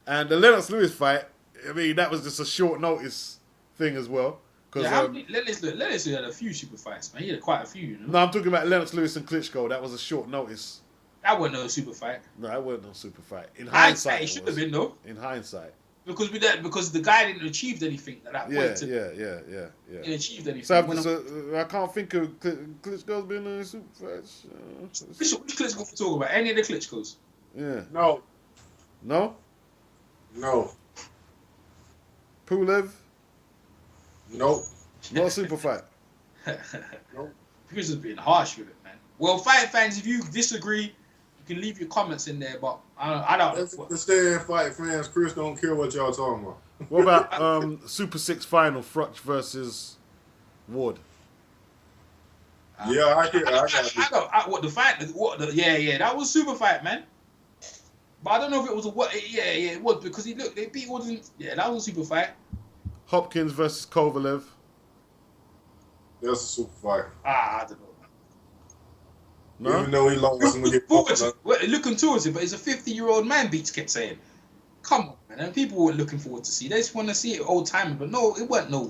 And the Lennox Lewis fight, I mean, that was just a short notice thing as well. Lennox Lewis had a few super fights, man. He had quite a few, you know. No, I'm talking about Lennox Lewis and Klitschko. That was a short notice. That wasn't no super fight. No, that wasn't no super fight. In hindsight, it should have been though. In hindsight. Because the guy didn't achieve anything at that point. Yeah. He didn't achieve anything. So I can't think of Klitschko's been in super fights. Which Klitschko we talking about? Any of the Klitschkos? Yeah. No. Pulev? Nope. Not a super fight. Nope. Chris is being harsh with it, man. Well, fight fans, if you disagree, You can leave your comments in there, but I don't. That's the stand fight fans. Kris don't care what y'all talking about. What about Super 6 final, Frotch versus Ward? Yeah, I got what the fight? Yeah, that was a super fight, man. But I don't know if it was a what. Yeah, it was because they beat Ward. Yeah, that was a super fight. Hopkins versus Kovalev. That's a super fight. I don't know. No? Even though he lost, looking towards it, but it's a 50-year-old man. Beats kept saying, "Come on, man!" And people weren't looking forward to see. They just want to see it old time. But no, it wasn't no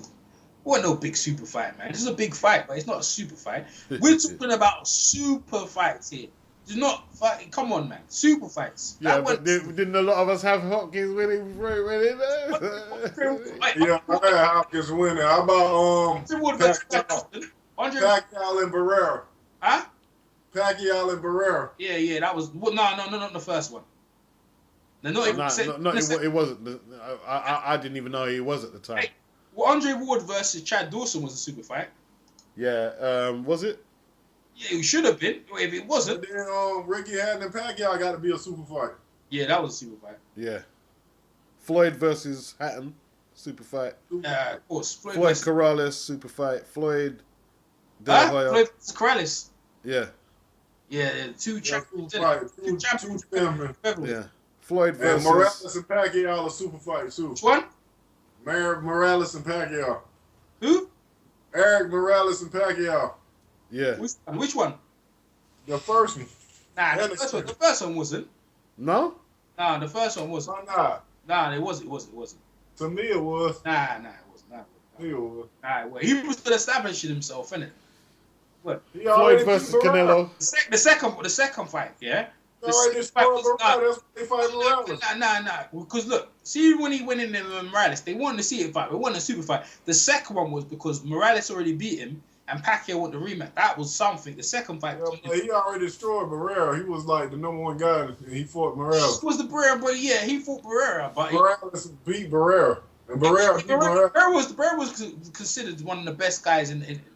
big super fight, man. This is a big fight, but it's not a super fight. We're talking about super fights here. It's not fight. Come on, man. Super fights. Yeah, but didn't a lot of us have Hopkins winning? Yeah, I had Hopkins winning. How about Pacquiao and Barrera? Huh? Pacquiao and Barrera. Yeah. That was not the first one. It wasn't. I didn't even know he was at the time. Hey, well, Andre Ward versus Chad Dawson was a super fight. Yeah. Was it? Yeah, it should have been. If it wasn't, and then Ricky Hatton and Pacquiao got to be a super fight. Yeah, that was a super fight. Yeah. Floyd versus Hatton, super fight. Of course. Floyd Corrales, super fight. Floyd De La Hoya. Floyd Corrales. Yeah. Yeah, two champions. Yeah. Floyd versus Morales and Pacquiao a super fight too. Which one? Morales and Pacquiao. Who? Eric Morales and Pacquiao. Yeah. Which one? The first one. Nah, the first one wasn't. No? Nah, the first one wasn't. Why not? Nah, it wasn't. To me, it was. Nah, it wasn't. It was. Nah, he was still establishing himself, innit? What? Floyd versus Canelo. The second fight, yeah. Nah. Because look, see when he went in there with Morales, they wanted to see it fight. It wasn't a super fight. The second one was because Morales already beat him. And Pacquiao wanted the rematch. That was something. The second fight. Yeah, but he already destroyed Barrera. He was like the #1 guy, and he fought Morales. He was the Barrera, but yeah, he fought Barrera. But Morales beat Barrera, and Barrera was considered one of the best guys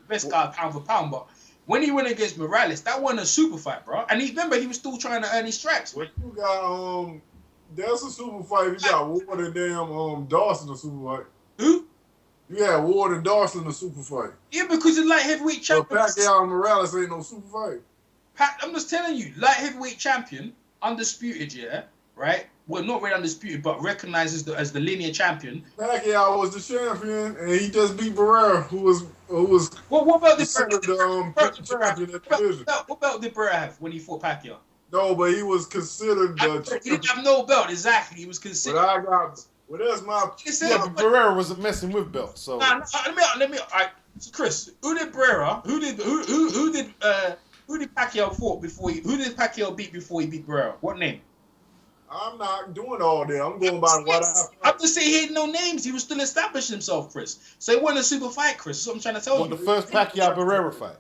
best guy pound for pound. But when he went against Morales, that wasn't a super fight, bro. And remember, he was still trying to earn his stripes. Well, you got that's a super fight. You got Ward and Dawson a super fight. Who? Yeah, Ward and Dawson a super fight. Yeah, because the light heavyweight champion. Pacquiao and Morales ain't no super fight. I'm just telling you, light heavyweight champion, undisputed, yeah, right? Well, not really undisputed, but recognized as the linear champion. Pacquiao was the champion, and he just beat Barrera, who was. What about the champion at the division? What belt did Barrera have when he fought Pacquiao? No, but he was considered the. He didn't have no belt, exactly. He was considered. But I got. Well, that's my. Yeah, but Barrera wasn't messing with belts, so. Nah, let me. All right, so Kris, who did Barrera? Who did Pacquiao fought before? Who did Pacquiao beat before he beat Barrera? What name? I'm not doing all that. I'm going by what I'm just saying he had no names. He was still establishing himself, Kris. So it wasn't a super fight, Kris. That's what I'm trying to tell you. The first Pacquiao Barrera fight.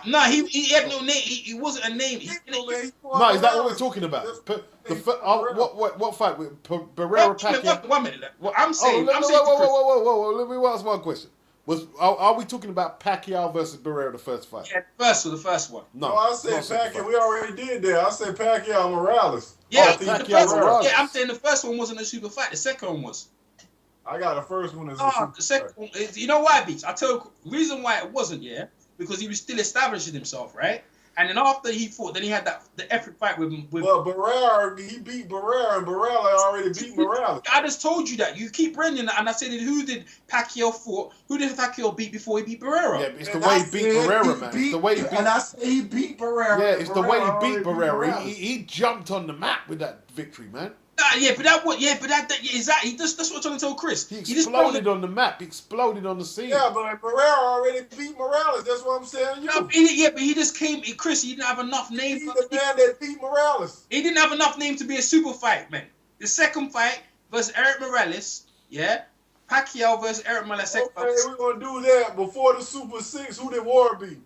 No, he had no name. He wasn't a name. No, is that what we're talking about? What fight with Barrera Pacquiao? 1 minute. Well, I'm saying. Whoa. Let me ask one question. Are we talking about Pacquiao versus Barrera the first fight? Yeah, the first one. No, I said Pacquiao. We already did that. I said Pacquiao Morales. Yeah, I'm saying the first one wasn't a super fight. The second one was. I got the first one as a super the second one. You know why, Beach? I tell you the reason why it wasn't. Yeah, because he was still establishing himself, right? And then after he fought, then he had the epic fight with. Well, Barrera, he beat Barrera, and Barrera already beat Morales. I just told you that. You keep bringing that, and I said, who did Pacquiao fought? Who did Pacquiao beat before he beat Barrera? Yeah, it's the way he beat Barrera, man. It's the way he beat. And I said he beat Barrera. Yeah, it's the way he beat Barrera. He jumped on the map with that victory, man. Exactly. That's what I'm trying to tell Kris. He exploded on the map. He exploded on the scene. Yeah, but Barrera already beat Morales. That's what I'm saying. But he just came. Kris, he didn't have enough name. He's the man that beat Morales. He didn't have enough name to be a super fight, man. The second fight versus Eric Morales, yeah. Pacquiao versus Eric Morales. Okay, we're gonna do that before the Super 6. Who did Ward beat?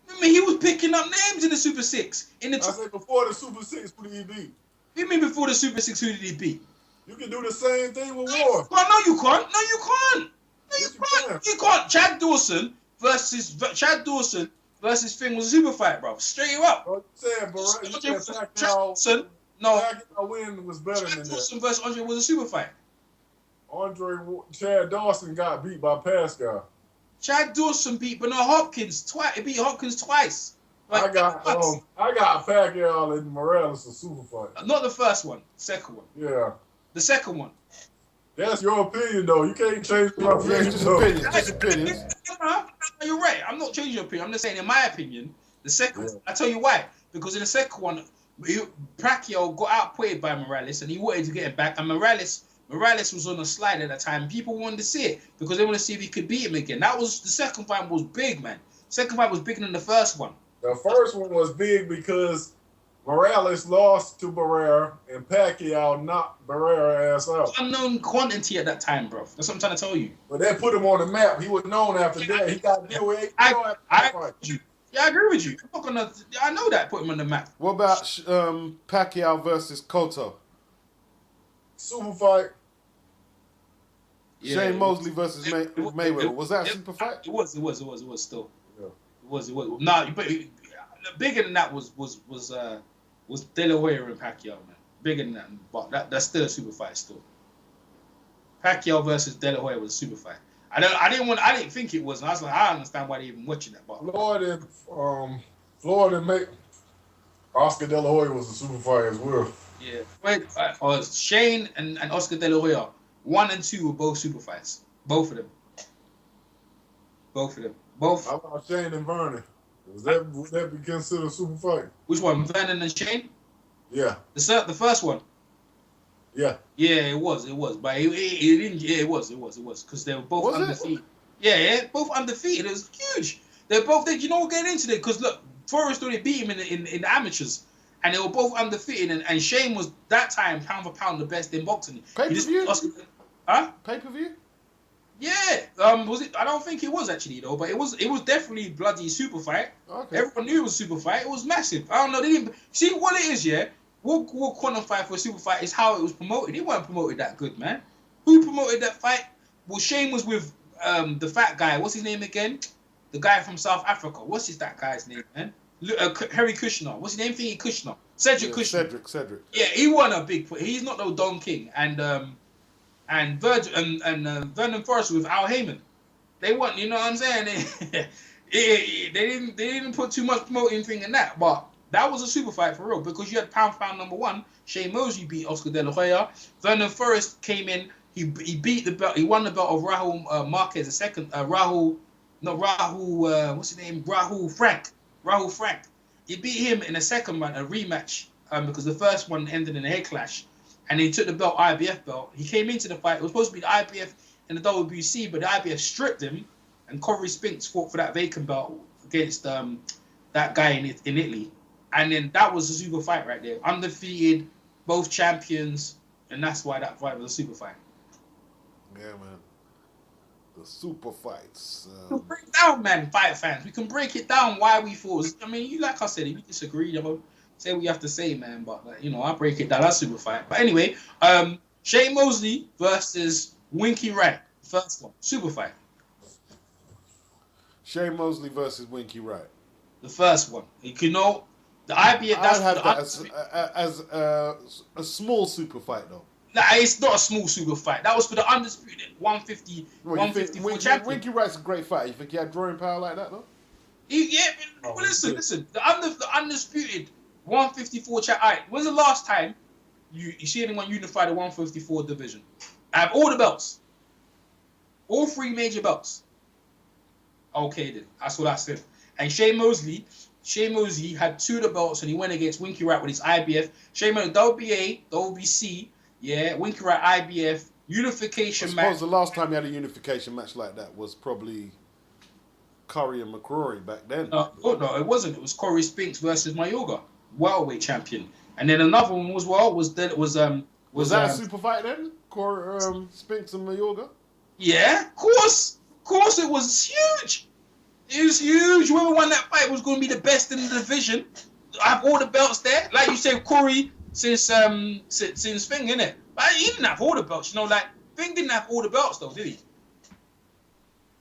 I mean, he was picking up names in the Super 6. I said before the Super 6, who did he beat? What do you mean before the Super 6, who did he beat? You can do the same thing with Ward. No, you can't. No, you can't. You can't. Chad Dawson versus versus Thing was a super fight, bro. Straight up. What you said, bro? You said Pacquiao. Johnson, no. Pacquiao win was better than that. Johnson versus Andre was a super fight. Chad Dawson got beat by Pascal. Chad Dawson beat Bernard Hopkins twice. He beat Hopkins twice. Like, I got Pacquiao and Morales a super fight. Not the first one, second one. Yeah. The second one. That's your opinion, though. You can't change my opinion. Just opinions. You're right. I'm not changing your opinion. I'm just saying, in my opinion, the second one, I tell you why. Because in the second one, Pacquiao got outplayed by Morales, and he wanted to get it back. And Morales was on a slide at that time. People wanted to see it because they want to see if he could beat him again. That was the second fight was big, man. Second fight was bigger than the first one. The first one was big because Morales lost to Barrera and Pacquiao knocked Barrera ass out. Unknown quantity at that time, bro. That's what I'm trying to tell you. But that put him on the map. He was known after that. He got to deal with it. I agree with you. I know that put him on the map. What about Pacquiao versus Cotto? Super fight. Yeah, Shane Mosley versus Mayweather. Was that a super fight? It was still. Yeah. It was. No, but bigger than that was De La Hoya and Pacquiao, man. Bigger than that, but that's still a super fight still. Pacquiao versus De La Hoya was a super fight. I didn't think it was. And I was like, I don't understand why they even watching that. But Floyd and Oscar De La Hoya was a super fight as well. Yeah. Shane and Oscar De La Hoya, 1 and 2 were both super fights. Both of them. How about Shane and Vernon? Would that be considered a super fight? Which one, Vernon and Shane? Yeah. The first one. Yeah. Yeah, it was, but it didn't. Yeah, it was, because they were both undefeated. Yeah, both undefeated. It was huge. They're both. You know, getting into it because look, Forrest already beat him in the amateurs, and they were both undefeated. And Shane was that time pound for pound the best in boxing. Pay-per-view? Huh? Pay-per-view? Yeah. Was it? I don't think it was actually though, but it was definitely bloody super fight. Okay. Everyone knew it was super fight. It was massive. I don't know. They didn't see what it is. Yeah. What qualify for a super fight is how it was promoted. It wasn't promoted that good, man. Who promoted that fight? Well, Shane was with the fat guy. What's his name again? The guy from South Africa. What's that guy's name, man? Harry Kushner. What's his name? Thingy Kushner. Cedric Kushner. Cedric. Yeah, he won a big. He's not no Don King. And Vernon Forrest with Al Heyman. They won. You know what I'm saying? They didn't put too much promoting thing in that, but that was a super fight for real because you had pound for pound number 1. Shane Mosley beat Oscar De La Hoya. Vernon Forrest came in. He beat the belt. He won the belt of Rahul Marquez. The second Rahul. What's his name? Rahul Frank. He beat him in a second round, a rematch, because the first one ended in a head clash, and he took the belt, IBF belt. He came into the fight. It was supposed to be the IBF and the WBC, but the IBF stripped him, and Corey Spinks fought for that vacant belt against that guy in Italy. And then that was a super fight right there. Undefeated, both champions, and that's why that fight was a super fight. Yeah, man. The super fights. We can break down, man, fight fans. We can break it down why we fought. I mean, you like I said, if you disagree, say what you have to say, man. But, I break it down. That's super fight. But anyway, Shane Mosley versus Winky Wright. First one. Super fight. Shane Mosley versus Winky Wright. The first one. The IBF. I'd have that as a small super fight, though. Nah, it's not a small super fight. That was for the undisputed 154 champion. Winky Wright's a great fight. You think he had drawing power like that, though? Listen. The undisputed 154 champion. All right, when's the last time you see anyone unify the 154 division? I have all the belts. All 3 major belts. Okay, then. That's what I said. And Shane Mosley had 2 of the belts, and he went against Winky Wright with his IBF. Shane Mosley, WBA, WBC, yeah, Winky Wright, IBF, unification match. I suppose the last time he had a unification match like that was probably Curry and McCrory back then. No, it wasn't. It was Corey Spinks versus Mayorga, welterweight champion. And then another one was that a super fight then? Corey Spinks and Mayorga? Yeah, of course it was huge. It was huge. Whoever won that fight was going to be the best in the division. I have all the belts there. Like you said, Corey since Thing, innit? But he didn't have all the belts. Thing didn't have all the belts though, did he?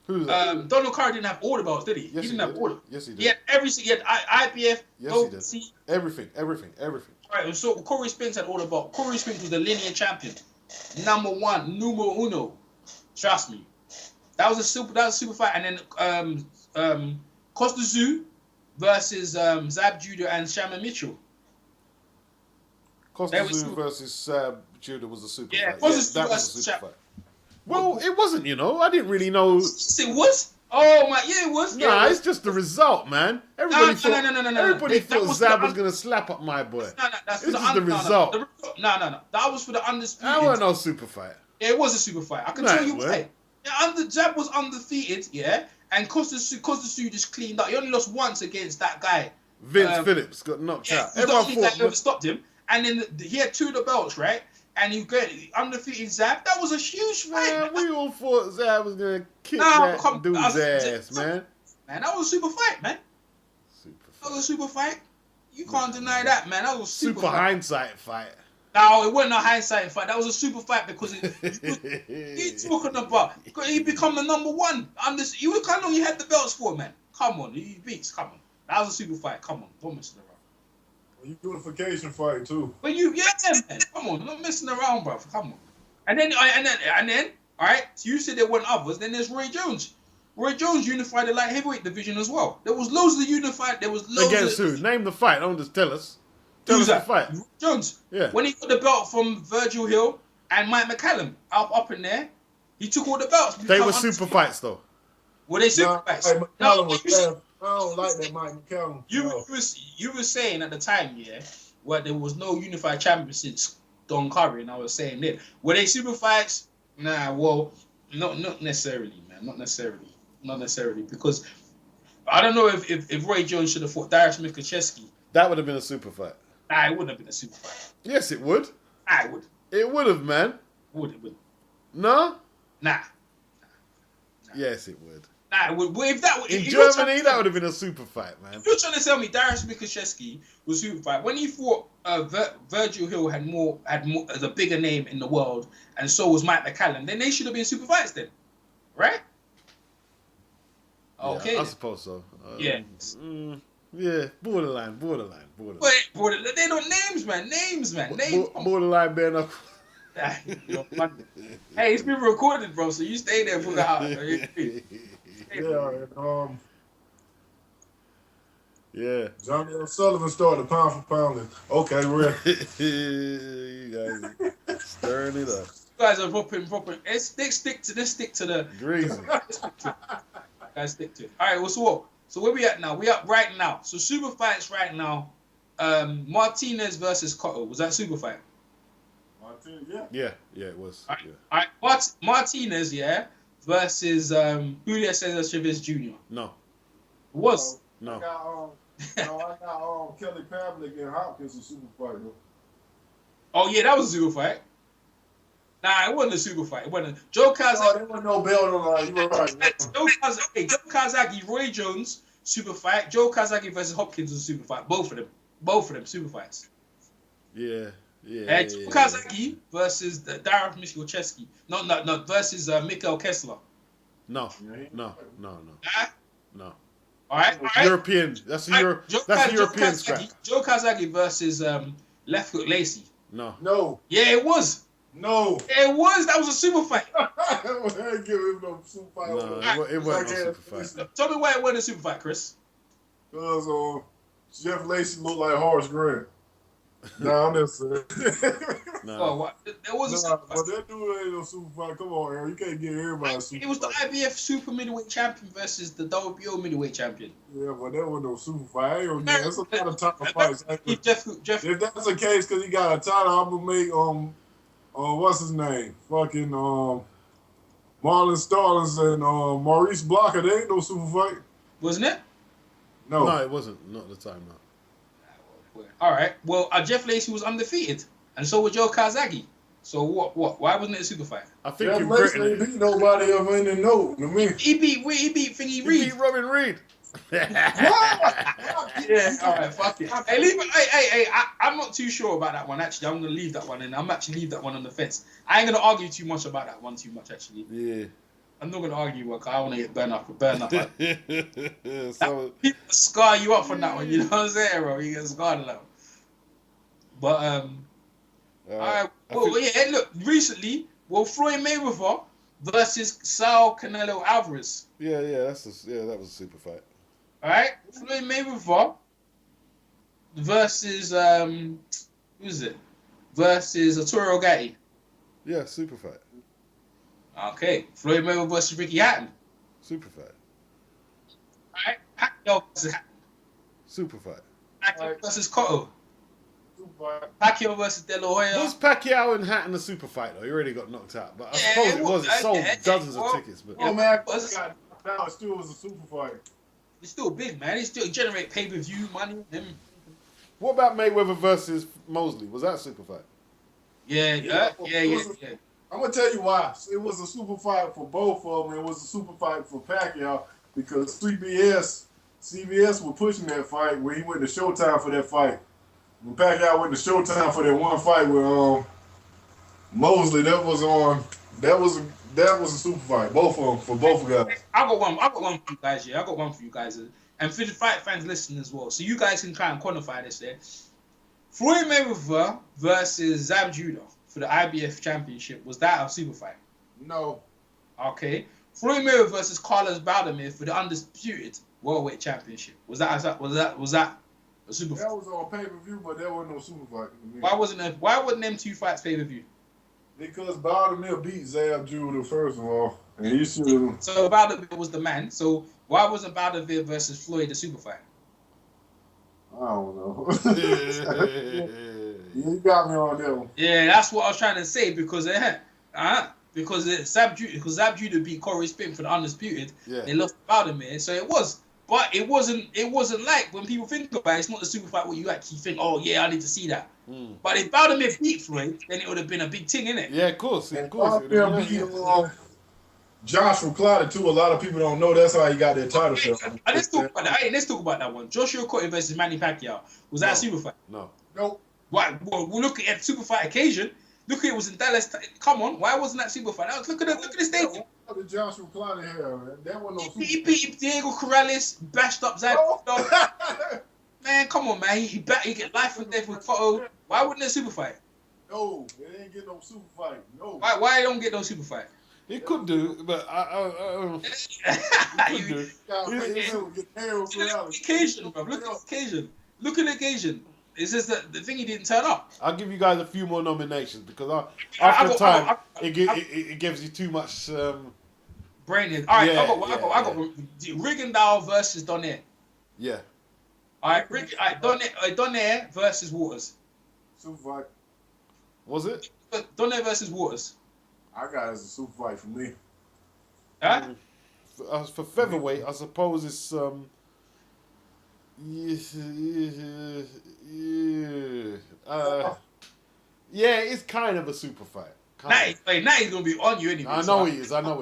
Who's that? Donald Curry didn't have all the belts, did he? Yes, He didn't have all. Yes, he did. He had He had IBF. Yes, he did. Everything. Right, so Corey Spinks had all the belts. Corey Spinks was the linear champion, number one, numero uno. Trust me, that was a super fight. And then Costa Tzu versus Zab Judah and Shamma Mitchell. Costa Tzu versus Zab Judah was a super fight. That was a super fight. Well, it wasn't, I didn't really know. It was? Oh my, yeah, it was. Nah, it's just the result, man. Everybody thought Zab was gonna slap up my boy. No, that's this is the result. No. That was for the undisputed. That wasn't no super fight. Yeah, it was a super fight. I can tell you why. Yeah, Zab was undefeated, yeah, and Costa Tzu just cleaned up. He only lost once against that guy. Vince Phillips got knocked out. Everyone thought stopped him, and then he had 2 of the belts, right? And he got undefeated Zab. That was a huge fight. Man, we all thought Zab was gonna kick that dude's ass, man. Man, that was a super fight, man. That was a super fight. You can't deny that, man. That was a super fight. Hindsight fight. No, it wasn't a hindsight fight. That was a super fight because he's talking about. He become the number one. You look how long you had the belts for, man. Come on, he beats. Come on, that was a super fight. Come on, don't mess around. Unification fight too. But man. Come on, not messing around, bro. Come on. And then, all right. So you said there weren't others. Then there's Roy Jones. Roy Jones unified the light heavyweight division as well. There was loads of the unified. There was loads. Against who? Name the fight. Don't just tell us. Tell us the fight. Roy Jones. Yeah. When he got the belt from Virgil Hill and Mike McCallum up in there, he took all the belts. They were super fights though. Were they super fights? I don't like that Mike McCallum. You were saying at the time, yeah, where there was no unified champion since Don Curry, and I was saying that. Were they super fights? Nah, well, not necessarily, man. Not necessarily, because I don't know if Roy Jones should have fought Darius Mikacheski. That would have been a super fight. Nah, it wouldn't have been a super fight. Yes, it would. It would. It would have, man. Would. No? Nah. Yes, it would. In Germany, that would have been a super fight, man. If you're trying to tell me Darius Mikacheski was a super fight, when he fought Virgil Hill had more as a bigger name in the world, and so was Mike McCallum, then they should have been super fights then, right? Okay, yeah, I suppose so. Yeah, borderline. But they're not names, man. Names. Borderline bare knuckle. Hey, it's been recorded, bro. So you stay there for the hour. Yeah. Johnny O'Sullivan started pound for pounding. Okay, we're you guys stirring it up. You guys are propping. Let's stick to the greasy. Guys, stick to it. All right, so where we at now? We up right now. So super fights right now. Martinez versus Cotto. Was that super fight? Martinez, yeah, it was. All right. Martinez, versus Julio Cesar Chavez Jr. No. It was. No. I got Kelly Pavlik and Hopkins a super fight, though. Oh, yeah, that was a super fight. Nah, it wasn't a super fight. It wasn't. Joe Kazaki. Oh, there wasn't no belt on line. You were right. Joe Kazaki, Roy Jones, super fight. Joe Kazaki versus Hopkins was a super fight. Both of them super fights. Yeah. Joe Kazaki versus Darius Mikacheski. No, versus Mikhail Kessler. No. All right. European. That's a European scrap. Joe Kazaki versus Left Hook Lacey. No. Yeah, it was. No. It was. That was a super fight. I ain't give him no super fight. No, it wasn't a super fight. Tell me why it wasn't a super fight, Chris. Because Jeff Lacey looked like Horace Grant. No, I'm just saying. Oh, what? There was a super fight. But that dude ain't no super fight. Come on, Aaron. You can't get everybody a super fight. It was the IBF super middleweight champion versus the WBO middleweight champion. Yeah, but that wasn't no super fight. That's a lot of top fights. Jeff. If that's the case, because he got a title, I'm going to make, what's his name? Fucking, Marlon Stallings and Maurice Blocker. They ain't no super fight. Wasn't it? No, it wasn't. Not at the time, no. All right. Well, Jeff Lacey was undefeated, and so was Joe Kazaki. So what? Why wasn't it a super fight? I think Jeff Lacey ain't beat nobody ever in the note. I mean, he beat Thingy Reed. He beat Robin Reed. Yeah. All right. Fuck it. Hey, leave it. Hey. I'm not too sure about that one. Actually, I'm gonna leave that one, and I'm actually leave that one on the fence. I ain't gonna argue too much about that one too much. Actually. Yeah. I'm not gonna argue, because I want to get burned up. So, People scar you up on that one. You know what I'm saying, bro? You get scarred on that one. But all right. Well, yeah. Look, recently, Floyd Mayweather versus Saul Canelo Alvarez. yeah, that was a super fight. All right, Floyd Mayweather versus who's it? Versus Arturo Gatti. Yeah, super fight. Okay, Floyd Mayweather versus Ricky Hatton. Super fight. All right, Pacquiao versus Super fight. Pacquiao versus Cotto. Super. Pacquiao versus De La Hoya. Was Pacquiao and Hatton a super fight though? He already got knocked out, but I Yeah, suppose it it was. It sold was. dozens Well, of tickets, but Oh man, Was- now it still was a super fight. It's still big, man. It still generate pay-per-view money. what about Mayweather versus Mosley? Was that a super fight? Yeah. I'm gonna tell you why. It was a super fight for both of them. It was a super fight for Pacquiao because CBS was pushing that fight when he went to Showtime for that fight. When Pacquiao went to Showtime for that one fight with Mosley, that was a super fight. Both of them for both guys. I got one for you guys. Yeah, I got one for you guys, and for the fight fans listening as well, so you guys can try and quantify this. There, Floyd Mayweather versus Zab Judah for the IBF Championship, was that a super fight? No, Okay. Floyd Mayweather versus Carlos Baldomir for the undisputed welterweight championship, was that a super fight? that was on pay-per-view, but that wasn't no super fight. Why wasn't them two fights pay-per-view? Because Baldomir beat Zab Judah first of all, and he should have. So Baldomir was the man. So why wasn't Baldomir versus Floyd a super fight? I don't know. You got me on that one. Yeah, that's what I was trying to say because Zab Judah beat Corey Spin for the undisputed. Yeah. They lost Baldomir, so it was. But it wasn't like when people think about it, it's not the super fight where you actually think, oh yeah, I need to see that. But if Baldomir beat Floyd, then it would have been a big thing, innit? Yeah, of course. And Baldomir beat Joshua Clottey too. A lot of people don't know that's how he got that title shot. Let's talk about that. Hey, let's talk about that one. Joshua Clottey versus Manny Pacquiao. Was that a super fight? No. Nope. Why? Well, we'll look at super fight occasion. Look at it was in Dallas. Come on, why wasn't that super fight? Look at the stadium. What did Joshua Clottey have? That wasn't no super He beat Diego Corrales, bashed up Zab. Man, come on, man. He get life and death with Cotto. Why wouldn't it super fight? No, it ain't get no super fight. No. Why don't get no super fight? He could do, but he could do. Occasion, bro. Look at the occasion. Look at the occasion. It's just that the thing he didn't turn up. I'll give you guys a few more nominations because after time it gives you too much. Brandon. All right, Yeah, I got Rigondeaux versus Donaire. Yeah. All right, Donaire versus Waters. Super fight. Was it? Donaire versus Waters. I got it as a super fight for me. Huh? For featherweight, I suppose it's yeah, it's kind of a super fight. Now he's gonna be on you anyway. I know he is. How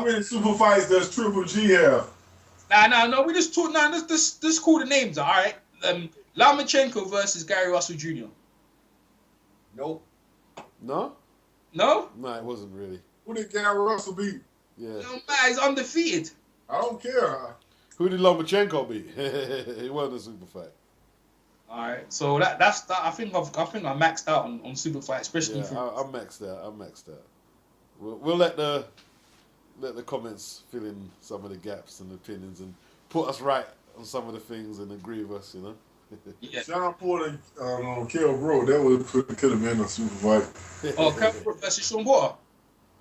many super fights does Triple G have? No. We just talk. Just call the names. All right. Lomachenko versus Gary Russell Jr. Nope. No? No? No, it wasn't really. Who did Gary Russell beat? Yeah. No, man, he's undefeated. I don't care. Who did Lomachenko beat? It wasn't a super fight. All right, so that's that. I think I maxed out on super fight, especially. Yeah, I'm maxed out. We'll let the comments fill in some of the gaps and opinions and put us right on some of the things and agree with us, you know. Yeah. Sean Porter, Kell Brook, that could have been a super fight. Oh, Kell Brook versus Sean Porter.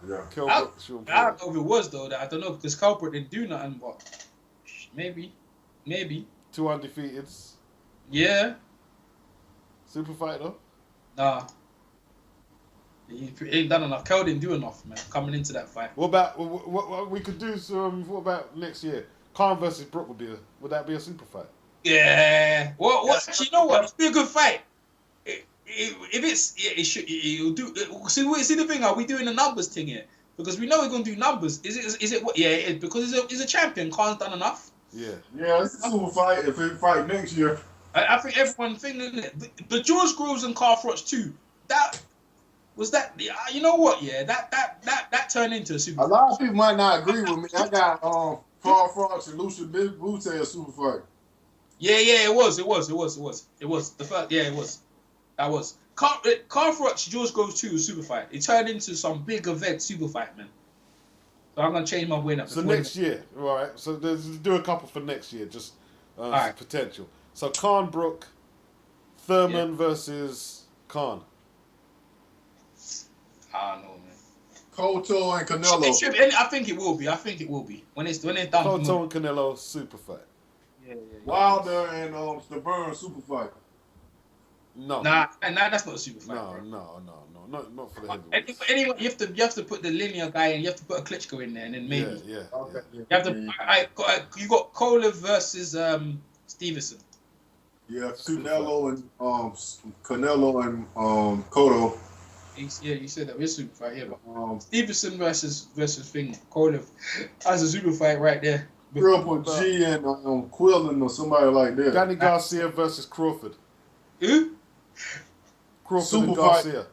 Yeah. I don't know if it was though. I don't know because Kell Brook didn't do nothing, but maybe. 2 undefeateds. Yeah. Super fight though. Nah. He ain't done enough. Kell didn't do enough, man. Coming into that fight. What about what we could do? What about next year? Khan versus Brook would that be a super fight? Yeah. Well, actually, you know what? It'd be a good fight. It'll do. See the thing. Are we doing the numbers thing here? Because we know we're gonna do numbers. Is it what? Yeah, it is, because he's a champion. Khan's done enough. Yeah. Yeah, it's a super fight if they fight next year. I think everyone thinking the George Groves and Carl Froch too. was that? You know what? Yeah, that turned into a super A fight. lot of people might not agree with me. I got Carl Froch and Lucian Bute a super fight. Yeah, it was the first. Yeah, it was. That was Carl Froch, George Groves 2 was super fight. It turned into some big event super fight, man. So I'm gonna change my win up. So next year, all right. So do a couple for next year, just right. potential. So Khan Brook, Thurman versus Khan. I don't know, man. Cotto and Canelo. I think it will be. When it's done. Cotto and Canelo super fight. Yeah. Wilder and Stavern super fight. No. Nah, that's not a super fight. No, not for the heavyweights. Anyone, you have to put the linear guy in. You have to put a Klitschko in there, and then maybe. Yeah. Okay. You have to. You got Kovalev versus Stevenson. Yeah, Canelo and Cotto. You said that we're super fight here, but Stevenson versus Kovalev. That's a super fight right there. Triple G and Quillen or somebody like that. Danny Garcia versus Crawford. Who? Crawford Super and fight. Garcia.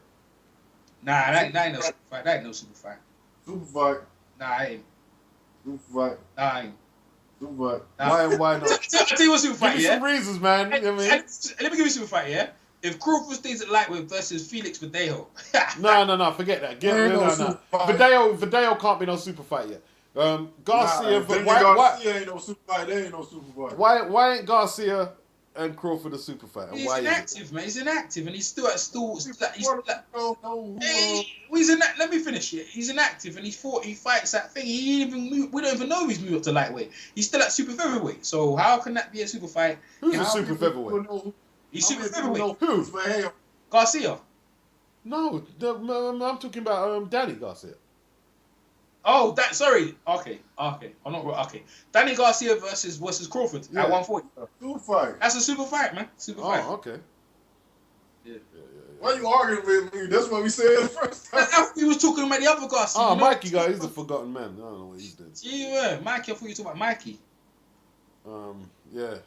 Nah, that ain't no super fight. That ain't no super fight. Super fight. Nah, I ain't. Super fight. Nah, I ain't. Super fight. Nah. Why not? I'll tell you what super Give fight, me yeah? some reasons, man. You know what I mean? Let me give you a super fight, yeah? If Crawford stays at lightweight versus Felix Verdejo. No, forget that. No. Verdejo can't be no super fight yet. Garcia, Garcia ain't no super fight. They ain't no super fight. why ain't Garcia and Crawford a super fight? And He's why inactive, man. He's inactive, and he's still at let me finish it. He's inactive, and he fights that thing. He we don't even know if he's moved up to lightweight. He's still at super featherweight. So how can that be a super fight? Who's a super featherweight? He's super featherweight. Who? Garcia. No, I'm talking about Danny Garcia. Oh, sorry. Okay. I'm not okay. Danny Garcia versus Crawford at 140. Super fight. That's a super fight, man. Super fight. Oh, okay. Yeah. Why you arguing with me? That's what we said the first time. He was talking about the other Garcia. Oh, you know? Mikey guy, he's the forgotten man. I don't know what he's doing. Yeah, Mikey. I thought you were talking about Mikey. Yeah.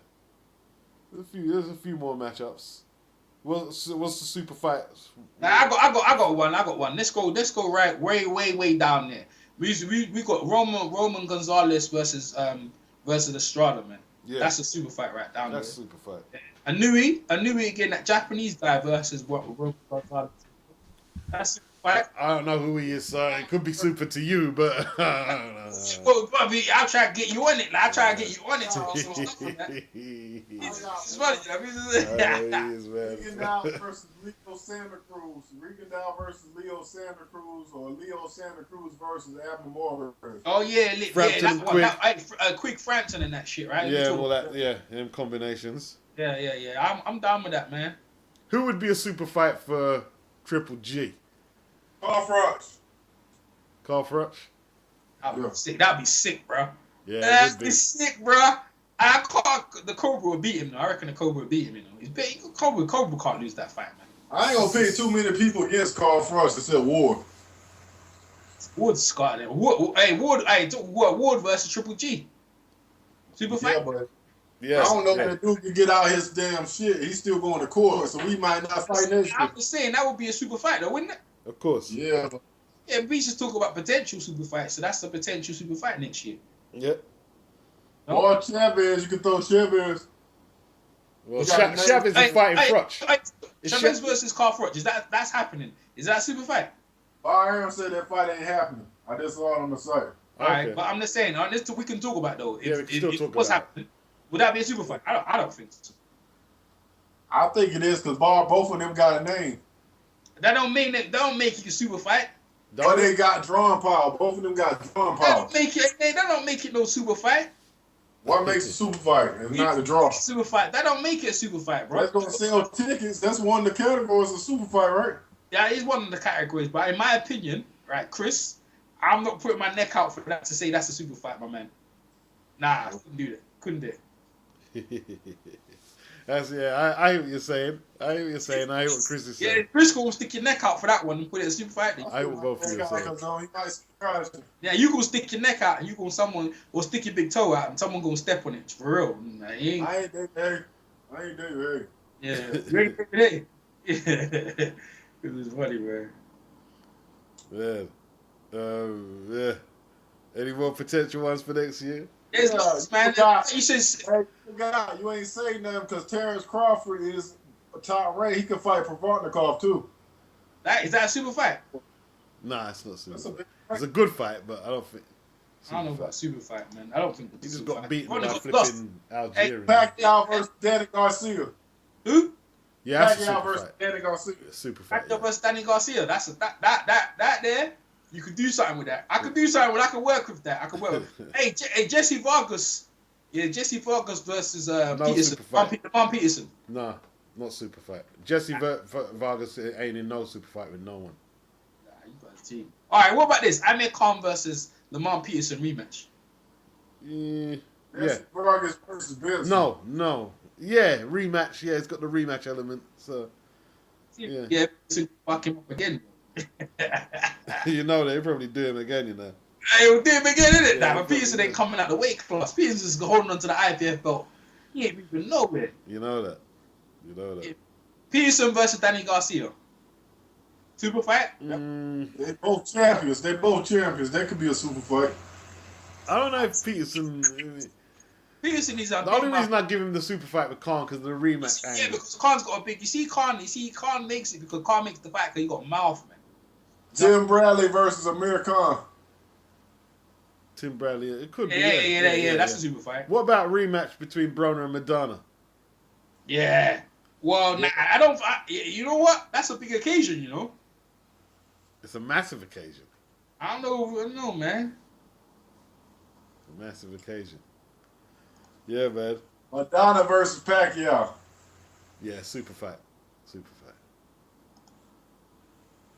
There's a few more matchups. What's the super fight? Nah, I got one. Let's go right way down there. We got Roman Gonzalez versus Estrada, man. Yeah. That's a super fight right down there. That's a super fight. Anui again, that Japanese guy versus Roman Gonzalez. That's a super fight. I don't know who he is, so it could be super to you, but Well, I'll try to get you on it. Like, I'll try to get you on it. It's funny. Regan Dow versus Leo Santa Cruz. Regan Dow versus Leo Santa Cruz, or Leo Santa Cruz versus Abner Morris. Oh yeah, Frampton that's one. Quick Frampton and that shit, right? Yeah, all that. Yeah, them combinations. Yeah. I'm down with that, man. Who would be a super fight for Triple G? Carl Froch? That'd be sick, bro. Yeah, That'd be sick, bro. The Cobra would beat him. I reckon the Cobra would beat him. You know, Cobra can't lose that fight, man. I ain't gonna pick too many people against Carl Froch except Ward. Ward's Scotland. Ward versus Triple G. Super fight. Yeah, but Yeah, I don't know if that dude can get out his damn shit. He's still going to court, so we might not fight next I'm year. just saying that would be a super fight, though, wouldn't it? of course. Yeah. Yeah, we just talk about potential super fights, so that's the potential super fight next year. Yeah. Or Chavez, you can throw Chavez. Well, You got Chavez is fighting Froch. Chavez versus Carl Froch. That's happening? Is that a super fight? I said that fight ain't happening. I just saw it on the site. All right, Okay. but I'm just saying, we can talk about though. Yeah, we can still talk what's about it. happening? Would that be a super fight? I don't think so. I think it is because both of them got a name. That don't make it a super fight. But they got drawn power. Both of them got drawn That power. don't make it no super fight. What makes a super fight? It's not the draw. Super fight. That don't make it a super fight, bro. That's gonna sell tickets. That's one of the categories of super fight, right? Yeah, it's one of the categories, but in my opinion, right, Chris, I'm not putting my neck out for that to say that's a super fight, my man. Nah, I couldn't do that. Couldn't do it. I hear what you're saying. I hear what Chris is saying. Yeah, Chris gonna stick your neck out for that one and put it in a super fight. Then. I will go for your saying. He might surprise you. Yeah, you gonna stick your neck out and you gonna stick your big toe out and someone gonna step on it for real. I ain't that hey. Yeah, hey. It was funny, man. Man. Yeah. Any more potential ones for next year? There's lots, man. He says, Hey, you ain't saying nothing because Terrence Crawford is a top rank. He can fight Provodnikov too. is that a super fight? Nah, it's not super That's a fight. big It's a good fight, but I don't think. I don't know about super fight, man. I don't think He it's just super got fight. beaten by Provodnikov lost. flipping Algerian. Pacquiao versus Danny Garcia. Who? Yeah, that's a Pacquiao super versus fight. Danny Garcia. Super fight. Pacquiao versus Danny Garcia. That's that there. You could do something with that. I could do something with. I could work with that. I could work with. Hey, Jesse Vargas. Yeah, Jesse Vargas versus Peterson. super fight. Martin Peterson. Nah, not super fight. Jesse Vargas ain't in no super fight with no one. Nah, you got a team. All right, what about this? Amir Khan versus Lamar Peterson rematch. Yeah. That's Vargas versus Benson. No. Yeah, rematch. Yeah, it's got the rematch element. So, Yeah, to fuck him up again. you know, they probably do him again, you know. Hey, we'll do him again, innit? Yeah, Nah, but Peterson ain't coming out the weight class. Peterson's just holding on to the IPF belt. He ain't even nowhere. You know that. Yeah. Peterson versus Danny Garcia. Super fight? They both champions. That could be a super fight. I don't know if Peterson. Peterson is a The only reason I give him the super fight with Khan because of the rematch Yeah, angle. because Khan's got a big. You see, Khan makes it because Khan makes the fight because he got mouth, man. Tim Bradley versus Amir Khan. Tim Bradley, it could be. Yeah, that's a super fight. What about rematch between Broner and Madonna? Yeah. Well, nah, you know what? That's a big occasion, you know. It's a massive occasion. I don't know, man. A massive occasion. Yeah, man. Madonna versus Pacquiao. Yeah, super fight.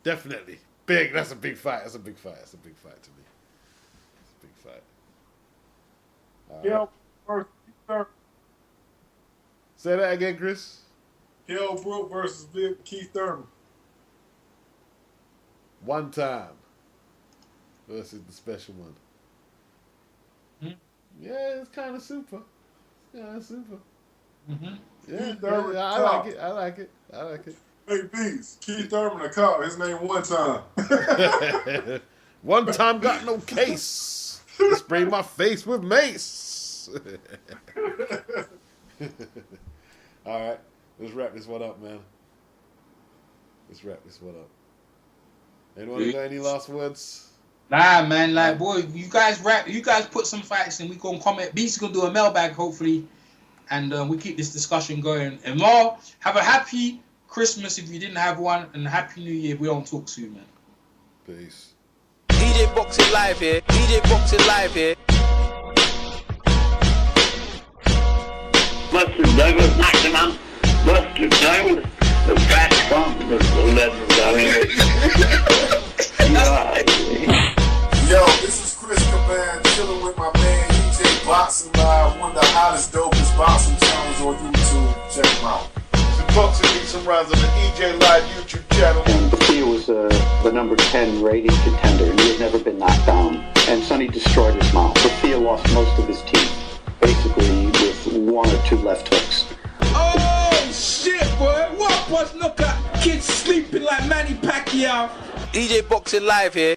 Definitely. Big. That's a big fight. That's a big fight to me. It's a big fight. All right. Hill versus Say that again, Chris. Hill Brook versus Keith Thurman. One time versus the special one. Yeah, it's kind of super. Yeah, it's super. Yeah, I like it. Hey, Beats. Keith Thurman, a cop. His name One Time. One time got no case. Spray my face with mace. All right, let's wrap this one up, man. Anyone got any last words? Nah, man, like, boy, you guys put some facts and we gonna comment. Beats gonna do a mailbag, hopefully, and we keep this discussion going. And more, have a happy Christmas if you didn't have one, and a happy New Year if we don't talk soon, man. Peace. DJ Boxing Live here. Buster Douglas knocked him out. Buster Douglas, the fat bump, the legend. Yo, this is Kris Caban chilling with my man EJ Boxing Live, one of the hottest, dopest boxing channels on YouTube. Check him out. The boxing needs some runs on the EJ Live YouTube channel. And Pacquiao was the number 10 rated contender, and he had never been knocked down. And Sonny destroyed his mouth. Pacquiao lost most of his teeth, basically with one or two left hooks. Oh shit, boy! What was look at kids sleeping like Manny Pacquiao? DJ Boxing Live here.